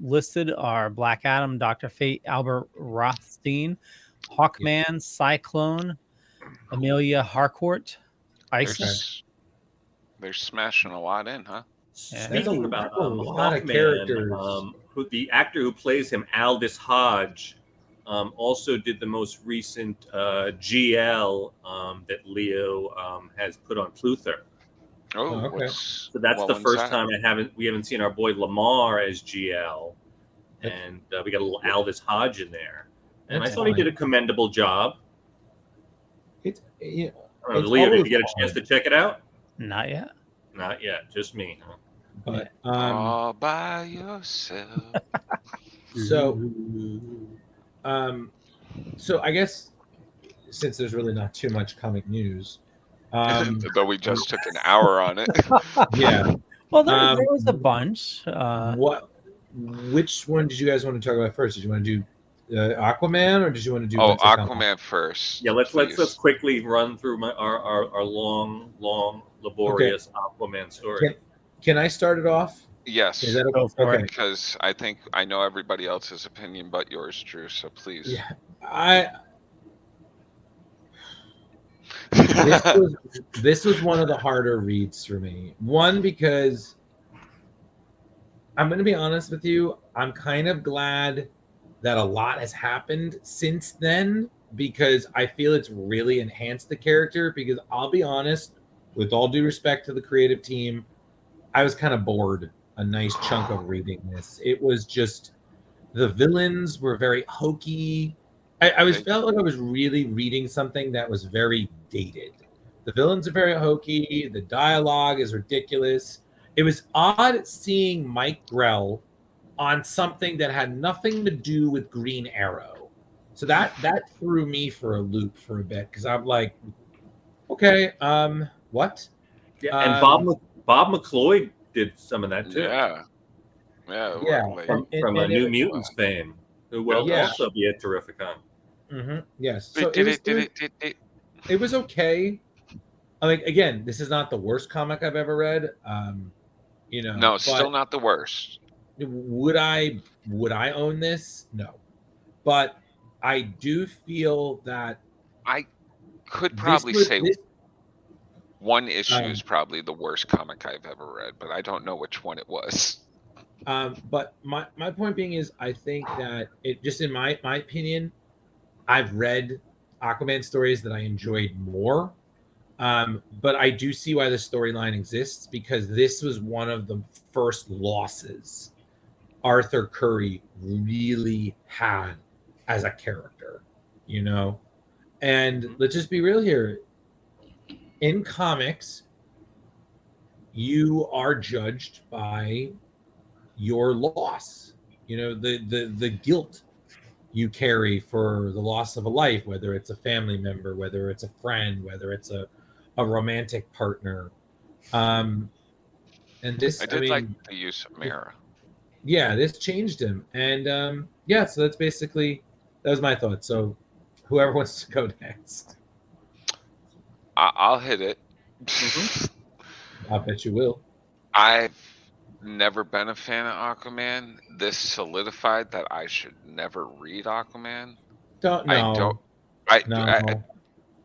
listed are Black Adam, Dr. Fate, Albert Rothstein, Hawkman, Cyclone, Amelia Harcourt, Isis. They're smashing a lot in, huh? Speaking about that's a lot of Hawkman, characters. the actor who plays him, Aldous Hodge, also did the most recent GL that Leo has put on Pluthor. Oh, okay. So that's the one's first that? time we haven't seen our boy Lamar as GL, and we got a little Aldous Hodge in there, and That's I thought he fine. did a commendable job. It's I don't know, Leo, did you get a chance to check it out? Not yet. Not yet, just me. Huh? But all by yourself. So I guess since there's really not too much comic news, Though we just took an hour on it. yeah. Well, there was a bunch. Which one did you guys want to talk about first? Did you want to do Aquaman, or did you want to do? Oh, Winston Aquaman Comics? first. Yeah, let's please. quickly run through our long, laborious Aquaman story. Can I start it off? Yes. Is that okay? Because I think I know everybody else's opinion but yours, Drew. So please. Yeah, this was one of the harder reads for me. One, because I'm going to be honest with you, I'm kind of glad that a lot has happened since then, because I feel it's really enhanced the character. Because I'll be honest, with all due respect to the creative team, I was kind of bored a nice chunk of reading this. It was just, the villains were very hokey. I felt like I was really reading something that was very dated. The villains are very hokey. The dialogue is ridiculous. It was odd seeing Mike Grell on something that had nothing to do with Green Arrow. So that threw me for a loop for a bit, because I'm like, okay, what? Yeah, and Bob McCloy did some of that too. Yeah. From New Mutants fame, who will also be at Terrificon. Mm-hmm. Yes. So it was okay. Like, again, this is not the worst comic I've ever read. No, still not the worst. Would I own this? No. But I do feel that I could probably say One issue is probably the worst comic I've ever read, but I don't know which one it was. But my point being is, I think that it just in my opinion, I've read Aquaman stories that I enjoyed more. But I do see why the storyline exists, because this was one of the first losses Arthur Curry really had as a character, you know? And let's just be real here. In comics, you are judged by your loss, you know, the guilt you carry for the loss of a life, whether it's a family member, whether it's a friend, whether it's a romantic partner. And this, I did like the use of Mara. Yeah, this changed him. And yeah, so that was my thought. So whoever wants to go next. I'll hit it. I bet you will. I've never been a fan of Aquaman. This solidified that I should never read Aquaman.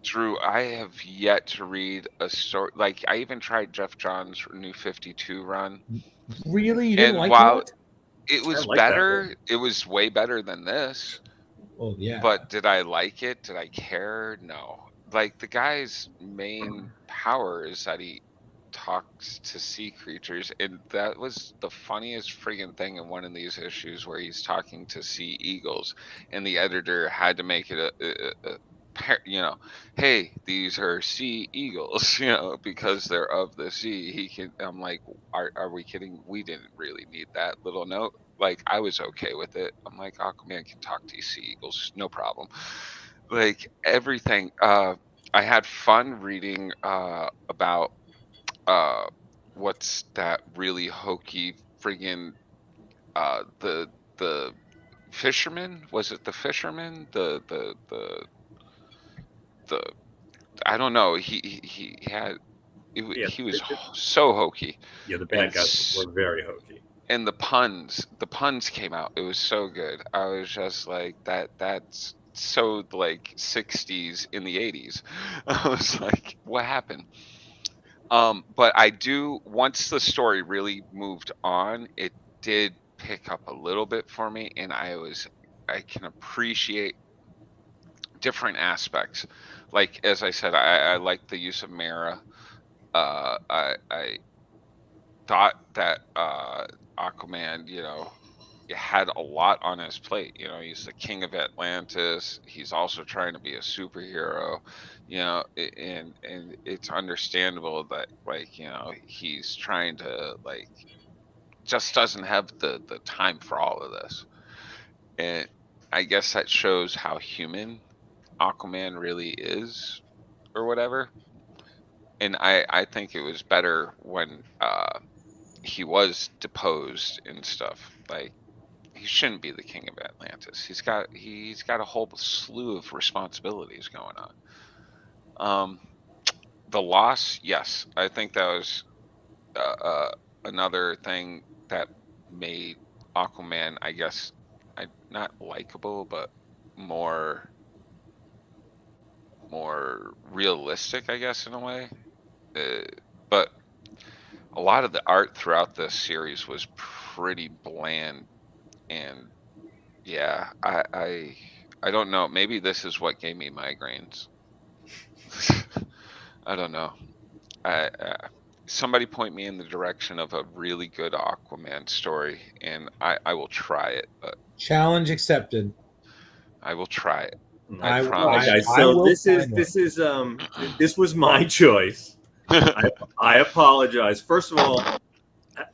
Drew, I have yet to read a story. Like, I even tried Jeff Johns' New 52 run. Really? You didn't like that? It was better. It was way better than this. Oh, yeah. But did I like it? Did I care? No. Like, the guy's main power is that he talks to sea creatures, and that was the funniest friggin' thing in one of these issues where he's talking to sea eagles, and the editor had to make it a you know, hey, these are sea eagles, you know, because they're of the sea. I'm like, are we kidding? We didn't really need that little note. Like, I was okay with it. I'm like, Aquaman can talk to sea eagles, no problem. Like, everything. I had fun reading about what's that really hokey friggin' the fisherman? Was it the fisherman? The I don't know. He had he was so hokey. Yeah, the bad guys were very hokey. And the puns came out. It was so good. I was just like, that's so like 60s in the 80s. I was like, what happened? But I do, once the story really moved on, it did pick up a little bit for me, and I can appreciate different aspects. Like, as I said, I like the use of Mara. I thought that Aquaman, you know, had a lot on his plate. You know, he's the king of Atlantis. He's also trying to be a superhero, you know, and it's understandable that, like, you know, he's trying to, like, just doesn't have the time for all of this. And I guess that shows how human Aquaman really is, or whatever. And I think it was better when he was deposed and stuff. Like, he shouldn't be the king of Atlantis. He's got a whole slew of responsibilities going on. The loss, yes, I think that was another thing that made Aquaman, I guess, not likable, but more realistic, I guess, in a way. But a lot of the art throughout this series was pretty bland, and yeah, I don't know. Maybe this is what gave me migraines. I don't know. Somebody point me in the direction of a really good Aquaman story, and I will try it. But challenge accepted. I will try it. I promise. Guys, so this was my choice. I apologize. First of all,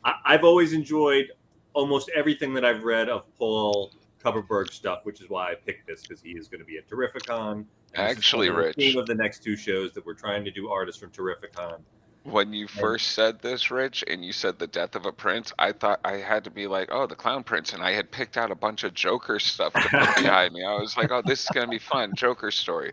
I've always enjoyed almost everything that I've read of Paul Kupperberg stuff, which is why I picked this, because he is going to be at Terrificon. Actually, Rich, the theme of the next two shows that we're trying to do artists from Terrificon. When you first said this, Rich, and you said the death of a prince, I thought I had to be like, oh, the Clown Prince, and I had picked out a bunch of Joker stuff to put behind me. I was like, oh, this is going to be fun, Joker story.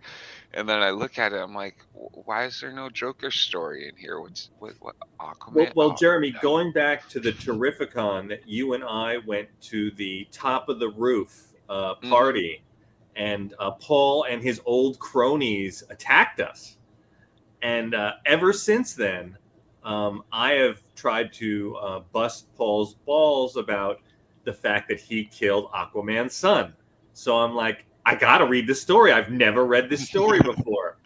And then I look at it, I'm like, why is there no Joker story in here? What Aquaman? Well, Jeremy, going back to the Terrificon that you and I went to the top of the roof party, and Paul and his old cronies attacked us. And ever since then, I have tried to bust Paul's balls about the fact that he killed Aquaman's son. So I'm like, I got to read this story. I've never read this story before.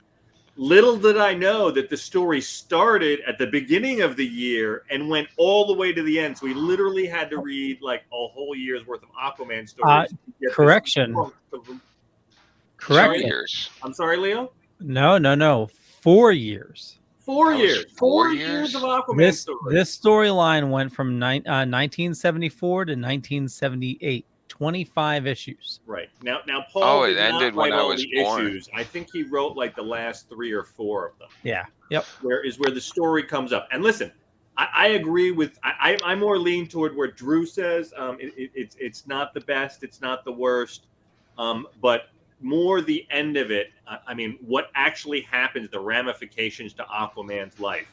Little did I know that the story started at the beginning of the year and went all the way to the end. So we literally had to read like a whole year's worth of Aquaman stories. Correction. Correct. Years. I'm sorry, Leo? No. 4 years. 4 That was years. 4 4 years? years of Aquaman stories. This storyline went from 1974 to 1978. 25 issues. Right. Now Paul it did not ended write when I all was the born. issues. I think he wrote like the last 3 or 4 of them. Yeah. Yep. Where the story comes up. And listen, I agree with I more lean toward where Drew says it's not the best, it's not the worst, but more the end of it. I mean, what actually happens, the ramifications to Aquaman's life.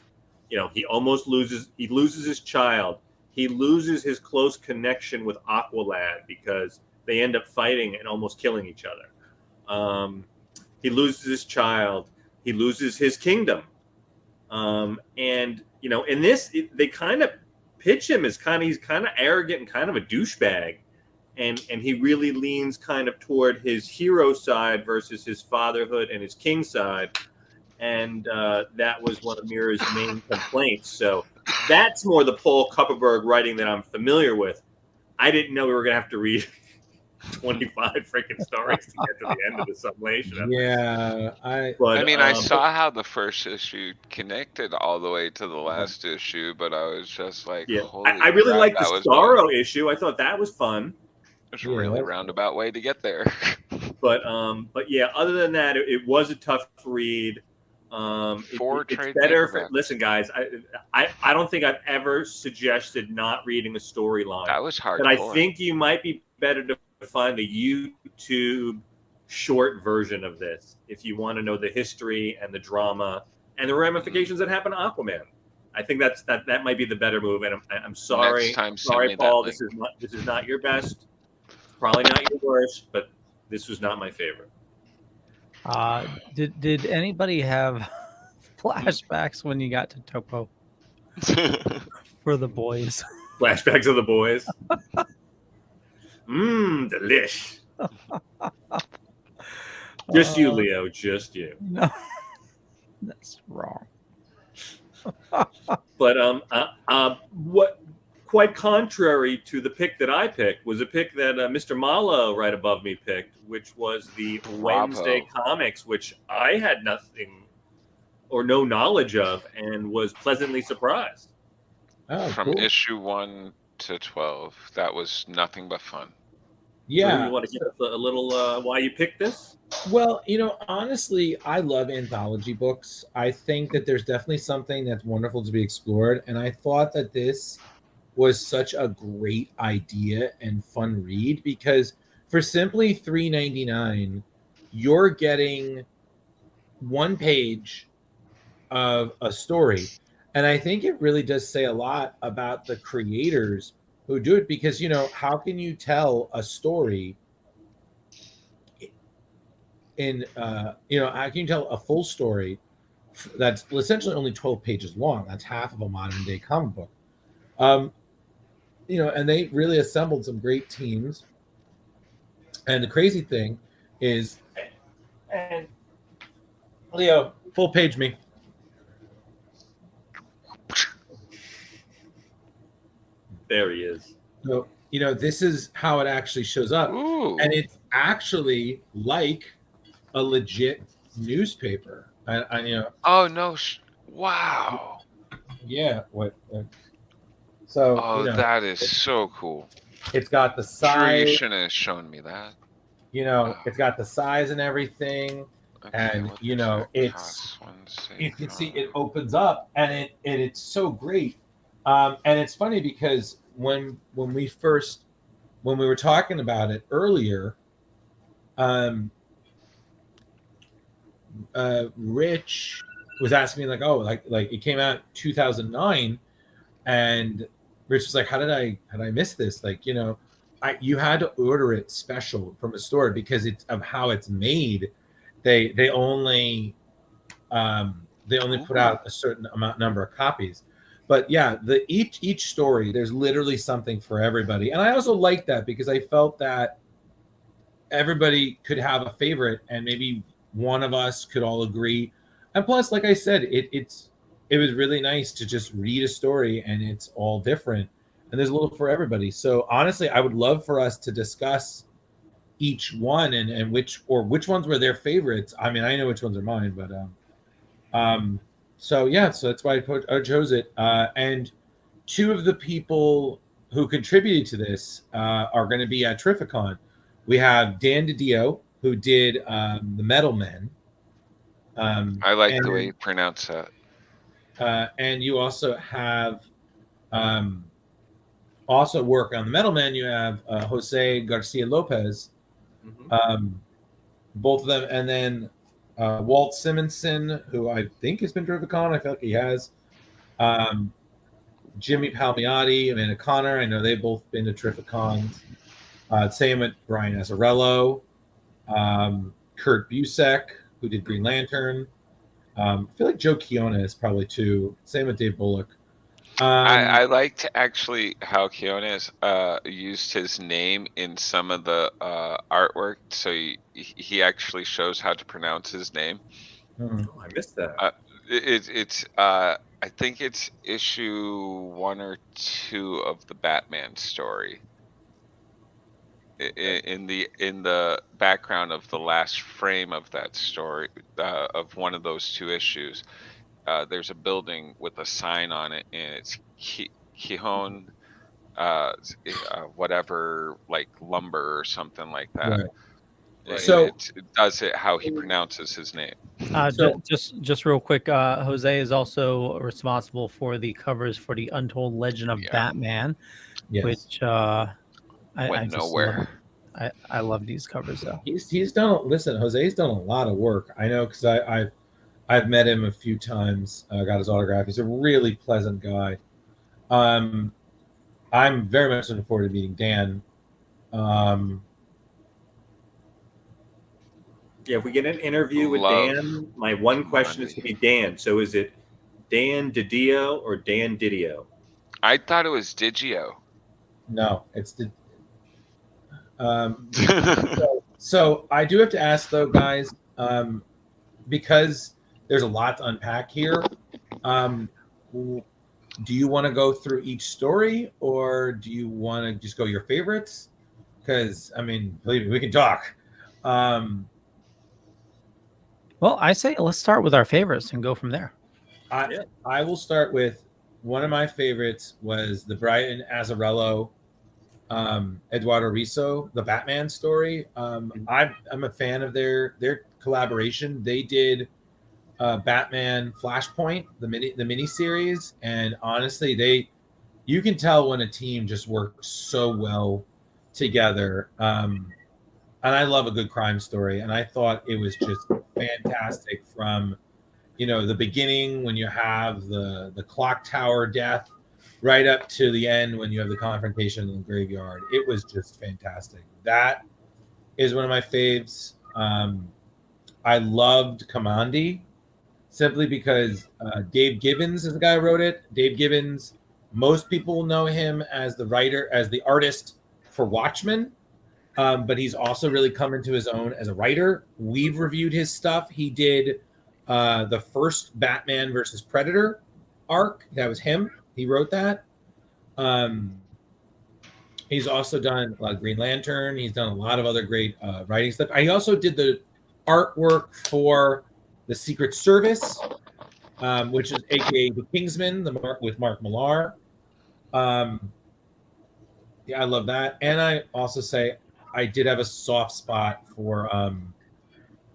You know, he loses his child. He loses his close connection with Aqualad because they end up fighting and almost killing each other. He loses his child. He loses his kingdom. And you know, in this, they kind of pitch him as he's kind of arrogant and kind of a douchebag, and he really leans kind of toward his hero side versus his fatherhood and his king side, and that was one of Mira's main complaints. So that's more the Paul Kupperberg writing that I'm familiar with. I didn't know we were gonna have to read 25 freaking stories to get to the end of the summation. Yeah, I saw how the first issue connected all the way to the last issue, but I was just like, holy I really crap, liked the Starro issue. I thought that was fun. It's a really roundabout way to get there. But yeah, other than that, it was a tough read. It's better. Listen, guys, I don't think I've ever suggested not reading a storyline. That was hard. But I think you might be better to find a YouTube short version of this if you want to know the history and the drama and the ramifications that happen to Aquaman. I think that might be the better move. And I'm sorry, Paul. This is not your best. Probably not your worst, but this was not my favorite. Did anybody have flashbacks when you got to Topo for the boys? Flashbacks of the boys. Delish. Just you, Leo. Just you. No, that's wrong. But what? Quite contrary to the pick that I picked was a pick that Mr. Mollo right above me picked, which was the Wednesday comics, which I had nothing or no knowledge of and was pleasantly surprised. From issue 1 to 12, that was nothing but fun. Yeah. So you want to give us a little why you picked this? Well, honestly, I love anthology books. I think that there's definitely something that's wonderful to be explored, and I thought that this was such a great idea and fun read because for simply $3.99, you're getting one page of a story. And I think it really does say a lot about the creators who do it because, how can you tell a story how can you tell a full story that's essentially only 12 pages long? That's half of a modern day comic book. And they really assembled some great teams. And the crazy thing is, and Leo, full page me. There he is. So, this is how it actually shows up. Ooh. And it's actually like a legit newspaper. Oh, no. Wow. Yeah. So, that is so cool. It's got the size. You shouldn't have shown me that. It's got the size and everything. Okay, And, it's, you can see it opens up and it's so great. And it's funny because when we were talking about it earlier, Rich was asking me like it came out 2009 and Rich was like, how did I miss this? You had to order it special from a store because it's of how it's made. They only they only put out a certain number of copies. But yeah, each story, there's literally something for everybody. And I also like that because I felt that everybody could have a favorite and maybe one of us could all agree. And plus, like I said, it was really nice to just read a story and it's all different. And there's a little for everybody. So honestly, I would love for us to discuss each one and which ones were their favorites. I mean, I know which ones are mine, but so yeah, so that's why I chose it. And two of the people who contributed to this are going to be at Terrificon. We have Dan DiDio, who did the Metal Men. I like the way you pronounce that. And you also have also work on the Metal Men. You have Jose Garcia Lopez, both of them, and then Walt Simonson, who I think has been Terrificon. I feel like he has. Jimmy Palmiotti, Amanda Connor. I know they've both been to Terrificons. Same with Brian Azzarello, Kurt Busiek, who did Green Lantern. I feel like Joe Keona is probably too. Same with Dave Bullock. I liked actually how Keonis used his name in some of the artwork, so he actually shows how to pronounce his name. Oh, I missed that. It's I think it's issue 1 or 2 of the Batman story. In the background of the last frame of that story, of one of those 2 issues, there's a building with a sign on it, and it's Cajon, whatever, like lumber or something like that. Right. So it does it how he pronounces his name. Just real quick, Jose is also responsible for the covers for the Untold Legend of Batman, which went nowhere. I love these covers though. He's done. Listen, Jose's done a lot of work. I know because I've met him a few times. Got his autograph. He's a really pleasant guy. I'm very much looking forward to meeting Dan. Yeah, if we get an interview with Dan, my one question is to be Dan. So is it Dan DiDio or Dan Didio? I thought it was Digio. No, it's the. So I do have to ask though, guys, because there's a lot to unpack here. Do you want to go through each story, or do you want to just go your favorites? Because I mean, believe me, we can talk. Well, I say let's start with our favorites and go from there. I will start with one of my favorites was the Brian Azzarello, Eduardo Risso, the Batman story. I'm a fan of their collaboration. They did Batman Flashpoint, the mini series, and honestly, you can tell when a team just works so well together. And I love a good crime story, and I thought it was just fantastic from, the beginning when you have the clock tower death right up to the end when you have the confrontation in the graveyard. It was just fantastic. That is one of my faves. I loved Kamandi simply because Dave Gibbons is the guy who wrote it. Dave Gibbons, most people know him as the artist for Watchmen. But he's also really come into his own as a writer. We've reviewed his stuff. He did the first Batman versus Predator arc. That was him. He wrote that. He's also done a lot of Green Lantern. He's done a lot of other great writing stuff. He also did the artwork for the Secret Service, which is aka the Kingsman, with Mark Millar. Yeah, I love that. And I also say I did have a soft spot for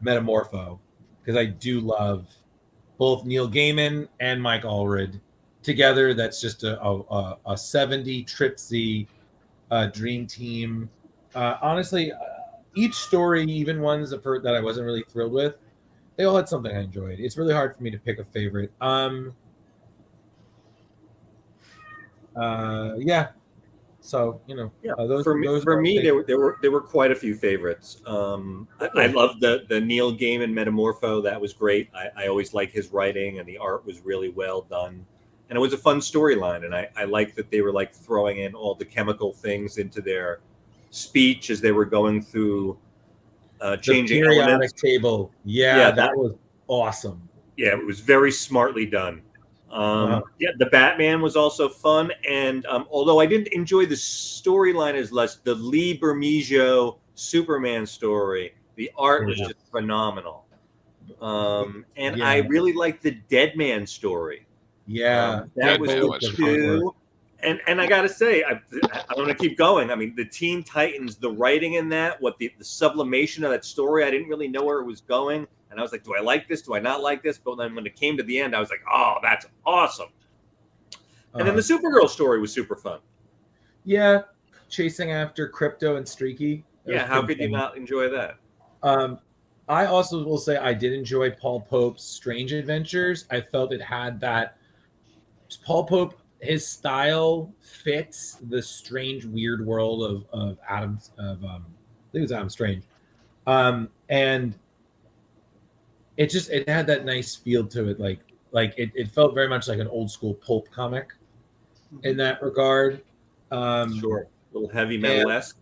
Metamorpho because I do love both Neil Gaiman and Mike Allred together. That's just a 70 Tripsy dream team. Honestly, each story, even ones that I wasn't really thrilled with, they all had something I enjoyed. It's really hard for me to pick a favorite. Yeah. So Yeah, those for me, those for are me, my there were quite a few favorites. I Cool. loved the Neil Gaiman Metamorpho. That was great. I always like his writing, and the art was really well done, and it was a fun storyline. And I liked that they were like throwing in all the chemical things into their speech as they were going through the changing elements. periodic table. Yeah, Yeah, that was awesome. yeah, it was very smartly done. Uh, Yeah, the Batman was also fun, and although I didn't enjoy the storyline as much, the Lee Bermejo Superman story, the art was yeah, just phenomenal. And I yeah, really liked the Dead Man story. yeah. That Dave was Deadman good Bullock's was fun. artwork. too. And I gotta say, I'm gonna keep going. I mean, the Teen Titans, the writing in that, what the sublimation of that story, I didn't really know where it was going, and I was like, do I like this? Do I not like this? But then when it came to the end, I was like, oh, that's awesome. And then the Uh, Supergirl story was super fun. yeah, chasing after Crypto and Streaky. That was Yeah, how pretty could you fun. not enjoy that? Um, I also will say I did enjoy Paul Pope's Strange Adventures. I felt it had that Paul Pope, his style fits the strange, weird world of Adam's I think it was Adam Strange. And it had that nice feel to it, like it felt very much like an old school pulp comic in that regard. Sure, a little heavy And metal esque.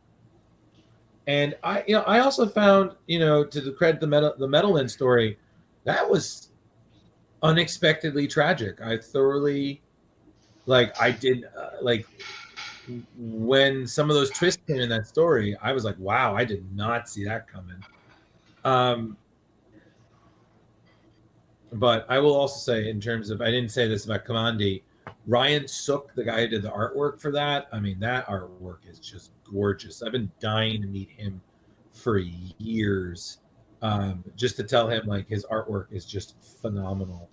and I also found, to the credit the Metalman story, that was unexpectedly tragic. I thoroughly I did when some of those twists came in that story, I was like, wow, I did not see that coming. But I will also say, in terms of, I didn't say this about Kamandi, Ryan Sook, the guy who did the artwork for that, I mean, that artwork is just gorgeous. I've been dying to meet him for years, just to tell him like his artwork is just phenomenal.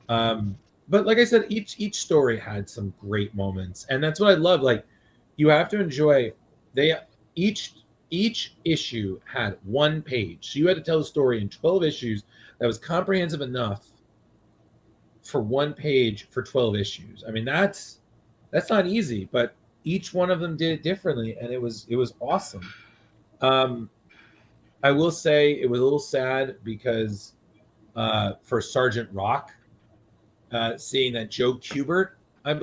But like I said, each story had some great moments, and that's what I love. Like, you have to enjoy. They each issue had one page, so you had to tell the story in 12 issues that was comprehensive enough for one page for 12 issues. I mean, that's not easy, but each one of them did it differently, and it was awesome. I will say it was a little sad because for Sergeant Rock, seeing that Joe Kubert, I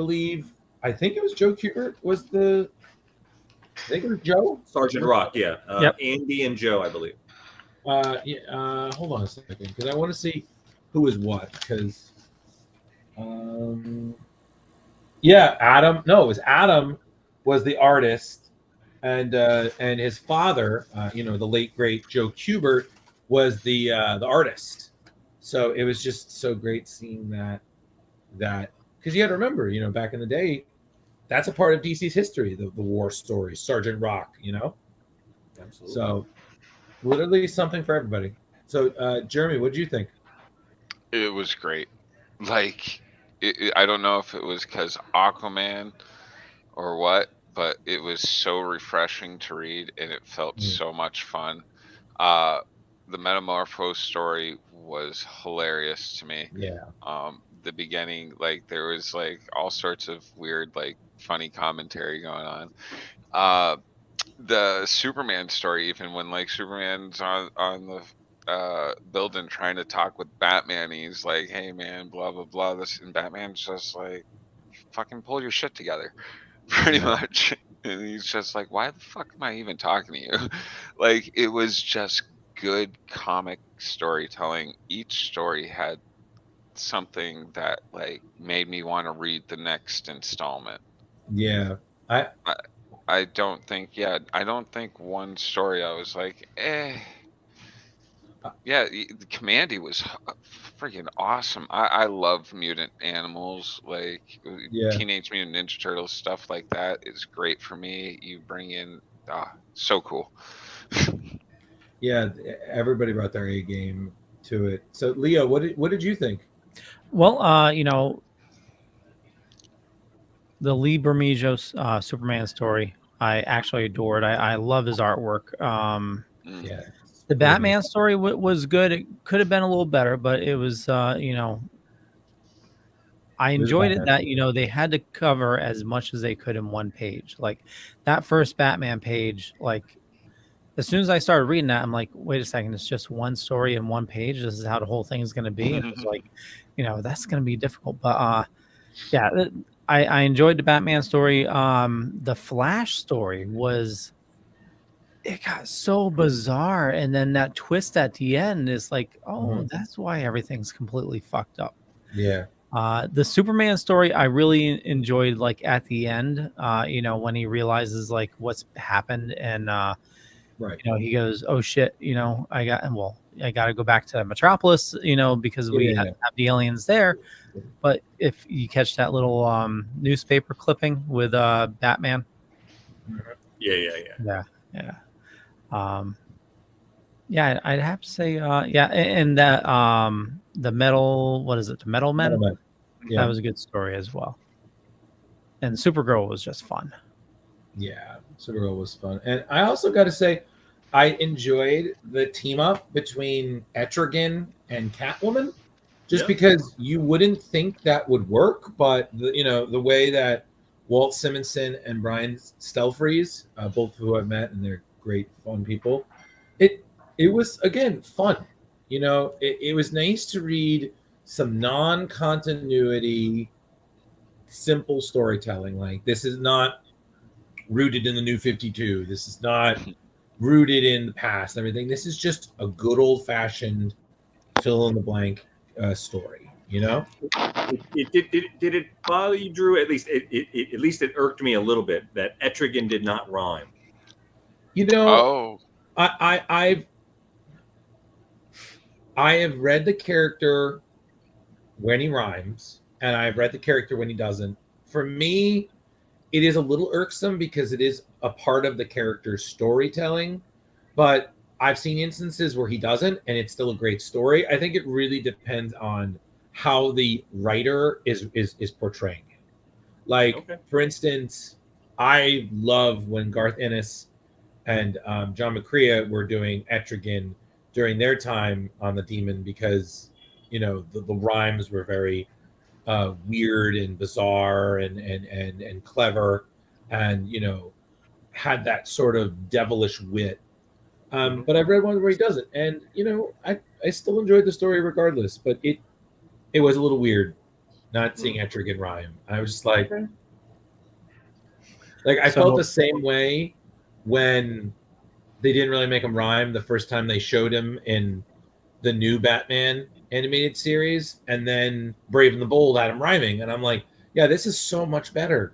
think it was Joe Kubert I think it was Joe. Sergeant Rock, yeah. Yep. Andy and Joe, I believe. Hold on a second, because I want to see who was what. Because, Adam. No, it was Adam was the artist, and his father, the late great Joe Kubert, was the artist. So it was just so great seeing that because you got to remember, back in the day, that's a part of DC's history, the war story, Sergeant Rock, Absolutely. So literally something for everybody. So Jeremy, what did you think? It was great. Like, I don't know if it was because Aquaman or what, but it was so refreshing to read, and it felt so much fun. The Metamorpho story was hilarious to me. Yeah. The beginning, like, there was like all sorts of weird, like, funny commentary going on. The Superman story, even when like Superman's on the building trying to talk with Batman, he's like, "Hey man, blah blah blah." This, and Batman's just like, "Fucking pull your shit together," pretty much. And he's just like, "Why the fuck am I even talking to you?" Like, it was just good comic storytelling. Each story had something that like made me want to read the next installment. Yeah. I don't think one story I was like, eh. Yeah, the Commandy was freaking awesome. I love mutant animals, like Yeah. Teenage Mutant Ninja Turtles, stuff like that is great for me. You bring in, so cool. Yeah, everybody brought their A game to it. So Leo, what did you think? Well, the Lee Bermejo Superman story, I actually adored. I love his artwork. Yeah. The Batman story was good. It could have been a little better, but it was, I It was enjoyed it Batman. that they had to cover as much as they could in one page. Like that first Batman page, like as soon as I started reading that, I'm like, wait a second, it's just one story in one page. This is how the whole thing is going to be. And it was like, that's going to be difficult. But yeah, I enjoyed the Batman story. The Flash story it got so bizarre, and then that twist at the end is like, oh, that's why everything's completely fucked up. Yeah. The Superman story I really enjoyed, like at the end, when he realizes like what's happened, and Right. he goes, oh shit, I got to go back to Metropolis, because we have the aliens there. But if you catch that little newspaper clipping with Batman, Yeah. I'd have to say, and that the metal, what is it, the Metal Men? Batman. Yeah. That was a good story as well. And Supergirl was just fun. Yeah, Supergirl was fun. And I also got to say, I enjoyed the team up between Etrigan and Catwoman, just because you wouldn't think that would work, but the way that Walt Simonson and Brian Stelfreeze, both who I've met, and they're great, fun people, it was again fun. It was nice to read some non-continuity, simple storytelling. Like, this is not rooted in the New 52. This is not rooted in the past. Everything. This is just a good old-fashioned fill in the blank story. Did it bother you, Drew? At least it irked me a little bit that Etrigan did not rhyme. I have read the character when he rhymes, and I've read the character when he doesn't. For me, it is a little irksome because it is a part of the character's storytelling, but I've seen instances where he doesn't, and it's still a great story. I think it really depends on how the writer is portraying it. Like, for instance, I love when Garth Ennis and John McCrea were doing Etrigan during their time on the Demon, because the rhymes were very weird and bizarre and clever, and had that sort of devilish wit. But I've read one where he doesn't, and I still enjoyed the story regardless. But it was a little weird not seeing Etrigan rhyme. I was just like I felt the same way when they didn't really make him rhyme the first time they showed him in the new Batman animated series, and then Brave and the Bold had him rhyming, and I'm like, yeah, this is so much better.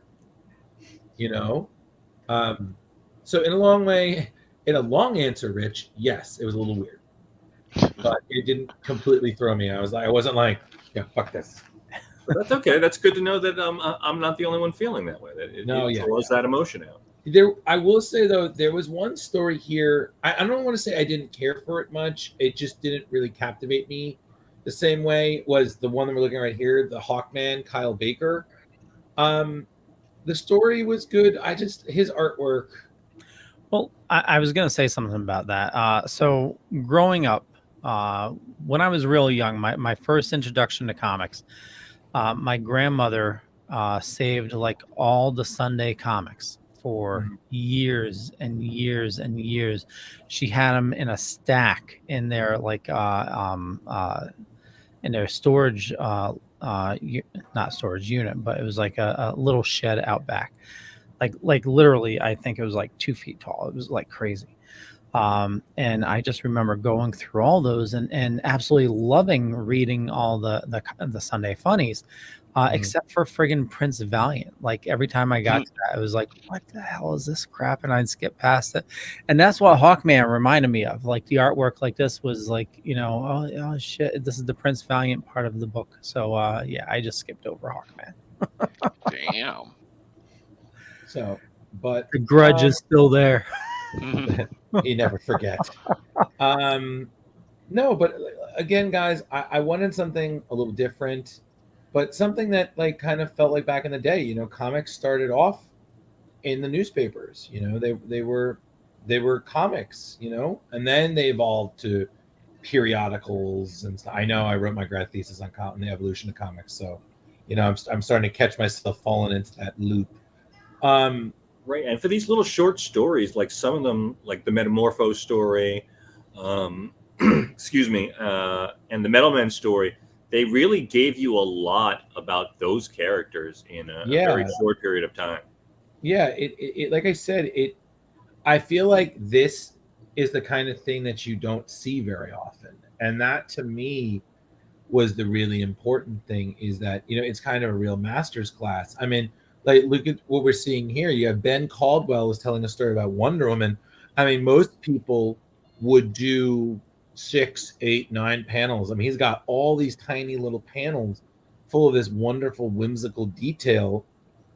So in a long answer, Rich, yes, it was a little weird, but it didn't completely throw me. I wasn't like, yeah, fuck this. But that's okay. That's good to know that I'm not the only one feeling that way. That it draws that emotion out. I will say, though, there was one story here. I don't want to say I didn't care for it much. It just didn't really captivate me the same way. Was the one that we're looking at right here, the Hawkman, Kyle Baker. The story was good. His artwork. Well, I was going to say something about that. So growing up, when I was real young, my first introduction to comics, my grandmother saved like all the Sunday comics for years and years and years. She had them in a stack in their in their storage, not storage unit, but it was like a little shed out back. Like literally, I think it was like 2 feet tall. It was like crazy. And I just remember going through all those and absolutely loving reading all the Sunday funnies, except for friggin' Prince Valiant. Like every time I got to that, I was like, what the hell is this crap? And I'd skip past it. And that's what Hawkman reminded me of. Like the artwork like this was like, oh shit, this is the Prince Valiant part of the book. So yeah, I just skipped over Hawkman. Damn. So, but the grudge is still there. You never forget. No, but again, guys, I wanted something a little different, but something that like kind of felt like back in the day. Comics started off in the newspapers. They were comics. And then they evolved to periodicals and stuff. I know I wrote my grad thesis on the evolution of comics, so I'm starting to catch myself falling into that loop. Right, and for these little short stories, like some of them, like the Metamorpho story, excuse me, and the Metalman story, they really gave you a lot about those characters in a very short period of time. Yeah, it like I said, I feel like this is the kind of thing that you don't see very often, and that to me was the really important thing, is that it's kind of a real master's class. I mean, like, look at what we're seeing here. You have Ben Caldwell is telling a story about Wonder Woman. I mean, most people would do 6, 8, 9 panels. I mean, he's got all these tiny little panels full of this wonderful whimsical detail,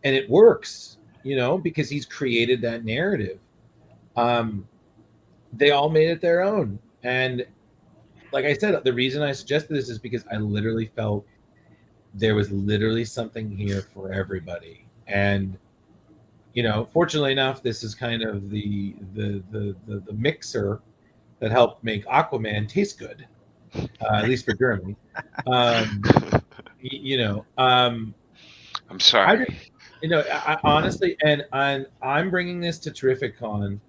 and it works, because he's created that narrative. They all made it their own. And like I said, the reason I suggested this is because I literally felt there was literally something here for everybody. And fortunately enough, this is kind of the mixer that helped make Aquaman taste good, at least for Germany. I'm sorry. I honestly, and I'm bringing this to Terrificon.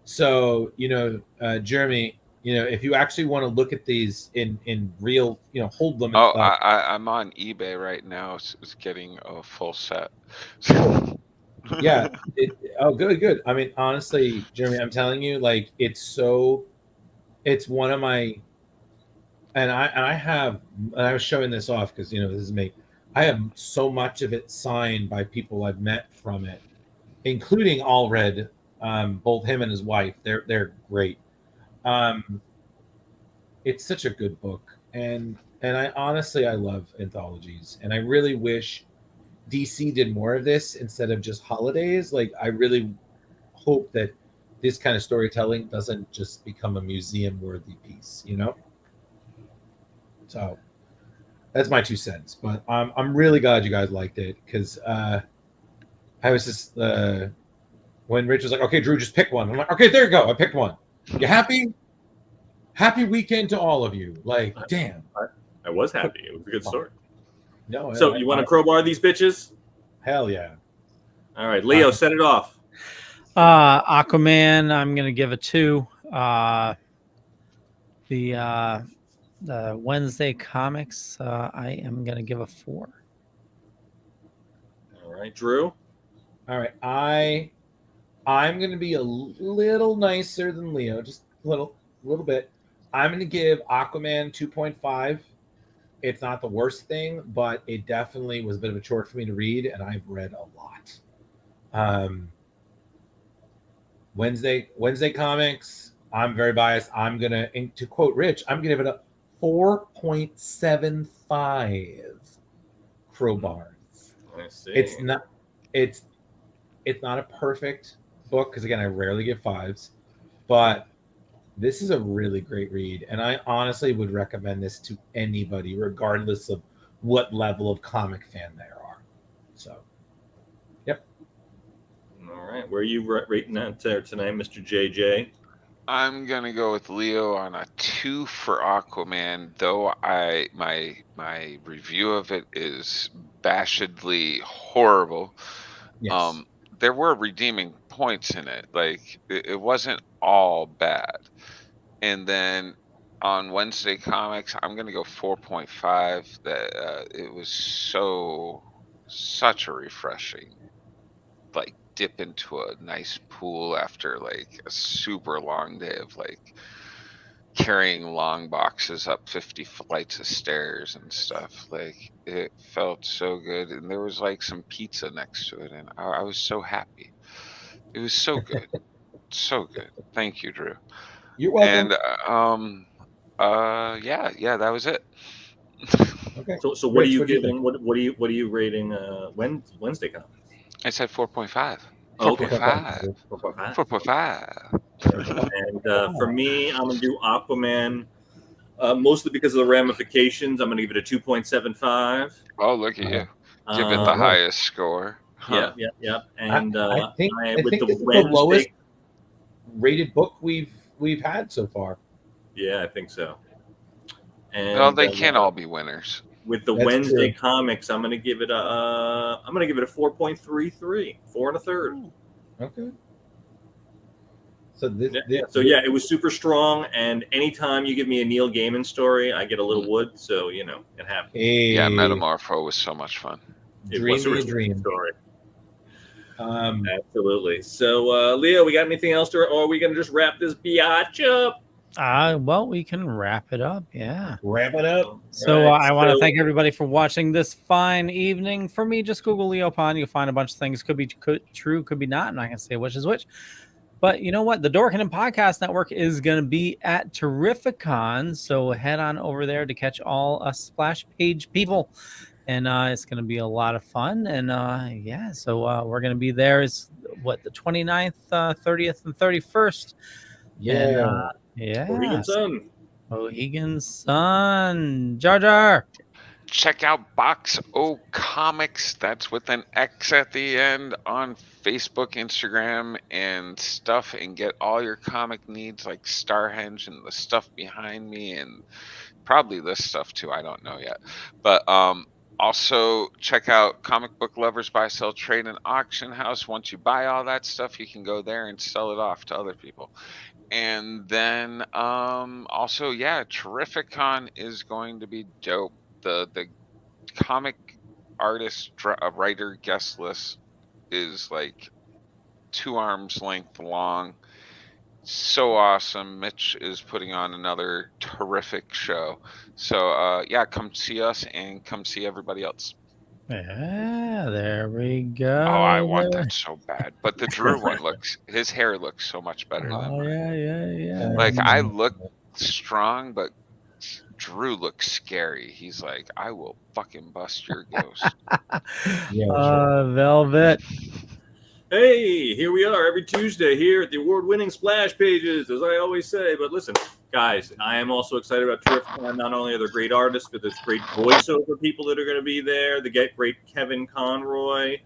So Jeremy, if you actually want to look at these in real, hold them. Oh, I'm on eBay right now. It's getting a full set. Yeah. Good. I mean, honestly, Jeremy, I'm telling you, like, it's one of my, and I was showing this off because this is me. I have so much of it signed by people I've met from it, including Allred, both him and his wife. They're great. It's such a good book, and I honestly, I love anthologies, and I really wish DC did more of this instead of just holidays. Like, I really hope that this kind of storytelling doesn't just become a museum-worthy piece, So that's my 2 cents. But I'm really glad you guys liked it, because I was just when Rich was like, "Okay, Drew, just pick one." I'm like, "Okay, there you go. I picked one. You happy? Happy weekend to all of you." Like, damn. I was happy. It was a good story. No. So you want to crowbar these bitches? Hell yeah. All right, Leo, set it off. Aquaman, I'm gonna give a 2. The Wednesday comics, I am gonna give a 4. All right, Drew. All right, I'm gonna be a little nicer than Leo, just a little bit. I'm gonna give Aquaman 2.5. It's not the worst thing, but it definitely was a bit of a chore for me to read, and I've read a lot. Wednesday comics, I'm very biased. I'm gonna, to quote Rich, I'm gonna give it a 4.75 crowbars. I see. It's not a perfect book, because again, I rarely give 5s, but this is a really great read, and I honestly would recommend this to anybody, regardless of what level of comic fan they are. So, yep. All right, where are you rating that there tonight, Mr. JJ? I'm gonna go with Leo on a 2 for Aquaman, though my review of it is bashedly horrible. Yes. There were redeeming points in it. Like, it wasn't all bad. And then on Wednesday comics, I'm gonna go 4.5. That it was such a refreshing, like, dip into a nice pool after like a super long day of like carrying long boxes up 50 flights of stairs and stuff. Like, it felt so good, and there was like some pizza next to it, and I was so happy. It was so good. So good. Thank you, Drew. You're welcome. And yeah, that was it. Okay. So what Rich, are you what do you giving? What are you rating Wednesday comics? I said 4.5. Oh, okay. 4.5. 4.5. 4.5. And for me, I'm gonna do Aquaman, mostly because of the ramifications. I'm gonna give it a 2.75. Oh, look at you. Give it the Um, highest score. Yeah. And I think with this the is the Wednesday, lowest rated book we've had so far. yeah, I think so. And Well, they can't all be winners. with the That's Wednesday true. comics, I'm gonna give it a 4.33, 4 1/3. Okay. So this, Yeah, it was super strong. And anytime you give me a Neil Gaiman story, I get a little wood. So it happens. Yeah, Metamorpho was so much fun. It was a dreamy really dream. story. Um, Absolutely. So, Leo, we got anything else or are we gonna just wrap this biatch up? Well, we can wrap it up. Yeah. wrap it up. So Right, I want to so- thank everybody for watching this fine evening. For me, just Google Leo Pond. You'll find a bunch of things. Could be true, could be not. And I can say which is which. But you know what? The Dorkening Podcast Network is going to be at Terrificon. So head on over there to catch all us Splash Page people. And it's going to be a lot of fun. And yeah, so we're going to be there. Is what, the 29th, 30th, and 31st. Yeah. And, yeah. Mohegan Sun. Mohegan Sun. Jar Jar. Check out Box O Comics. That's with an X at the end on Facebook, Instagram, and stuff, and get all your comic needs like Starhenge and the stuff behind me, and probably this stuff too. I don't know yet, but also check out Comic Book Lovers Buy, Sell, Trade, and Auction House. Once you buy all that stuff, you can go there and sell it off to other people. And then also, yeah, Terrificon is going to be dope. The comic artist writer guest list is like 2 arms length long. So awesome. Mitch is putting on another terrific show. So yeah, come see us and come see everybody else. Yeah, there we go. Oh, I want that so bad. But the Drew one his hair looks so much better than Oh, mine. yeah. Like, I look strong, but Drew looks scary. He's like, I will fucking bust your ghost. Velvet. Hey, here we are every Tuesday here at the award-winning Splash Pages, as I always say. But listen, guys, I am also excited about Terrificon. Not only are there great artists, but there's great voiceover people that are going to be there. The great Kevin Conroy,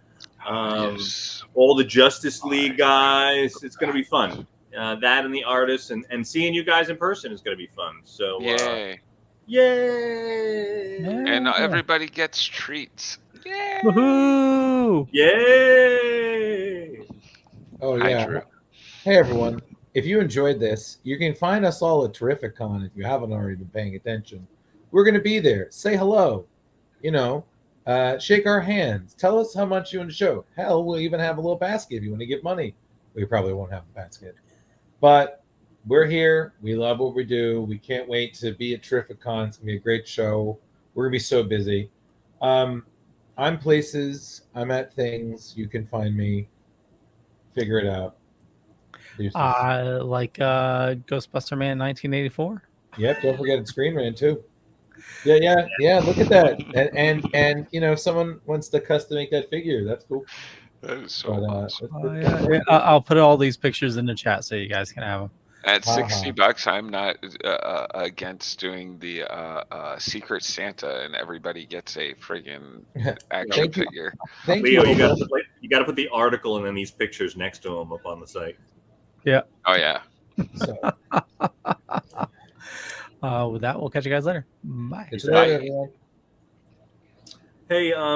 Yes. all the Justice League guys. It's going to be fun. That and the artists and seeing you guys in person is going to be fun. So Yay. yay! And everybody gets treats. Yay! Woohoo! Yay! Oh Hi, yeah. Drew. Hey everyone. If you enjoyed this, you can find us all at Terrificon if you haven't already been paying attention. We're going to be there. Say hello. Shake our hands. Tell us how much you want to show. Hell, we'll even have a little basket if you want to give money. We probably won't have a basket. But we're here. We love what we do. We can't wait to be at Terrificon. It's going to be a great show. We're going to be so busy. I'm places. I'm at things. You can find me. Figure it out. Like Ghostbuster Man 1984. Yep, don't forget it's Screen Rant too. Yeah. Look at that, and if someone wants to custom make that figure, that's cool. That is so awesome. Yeah. I'll put all these pictures in the chat so you guys can have them. At $60, I'm not against doing the Secret Santa, and everybody gets a friggin' action figure. Thank Leo, you. you got to put the article and then these pictures next to them up on the site. Yeah. Oh yeah. So, with that, we'll catch you guys later. Bye. good night, everyone. Hey,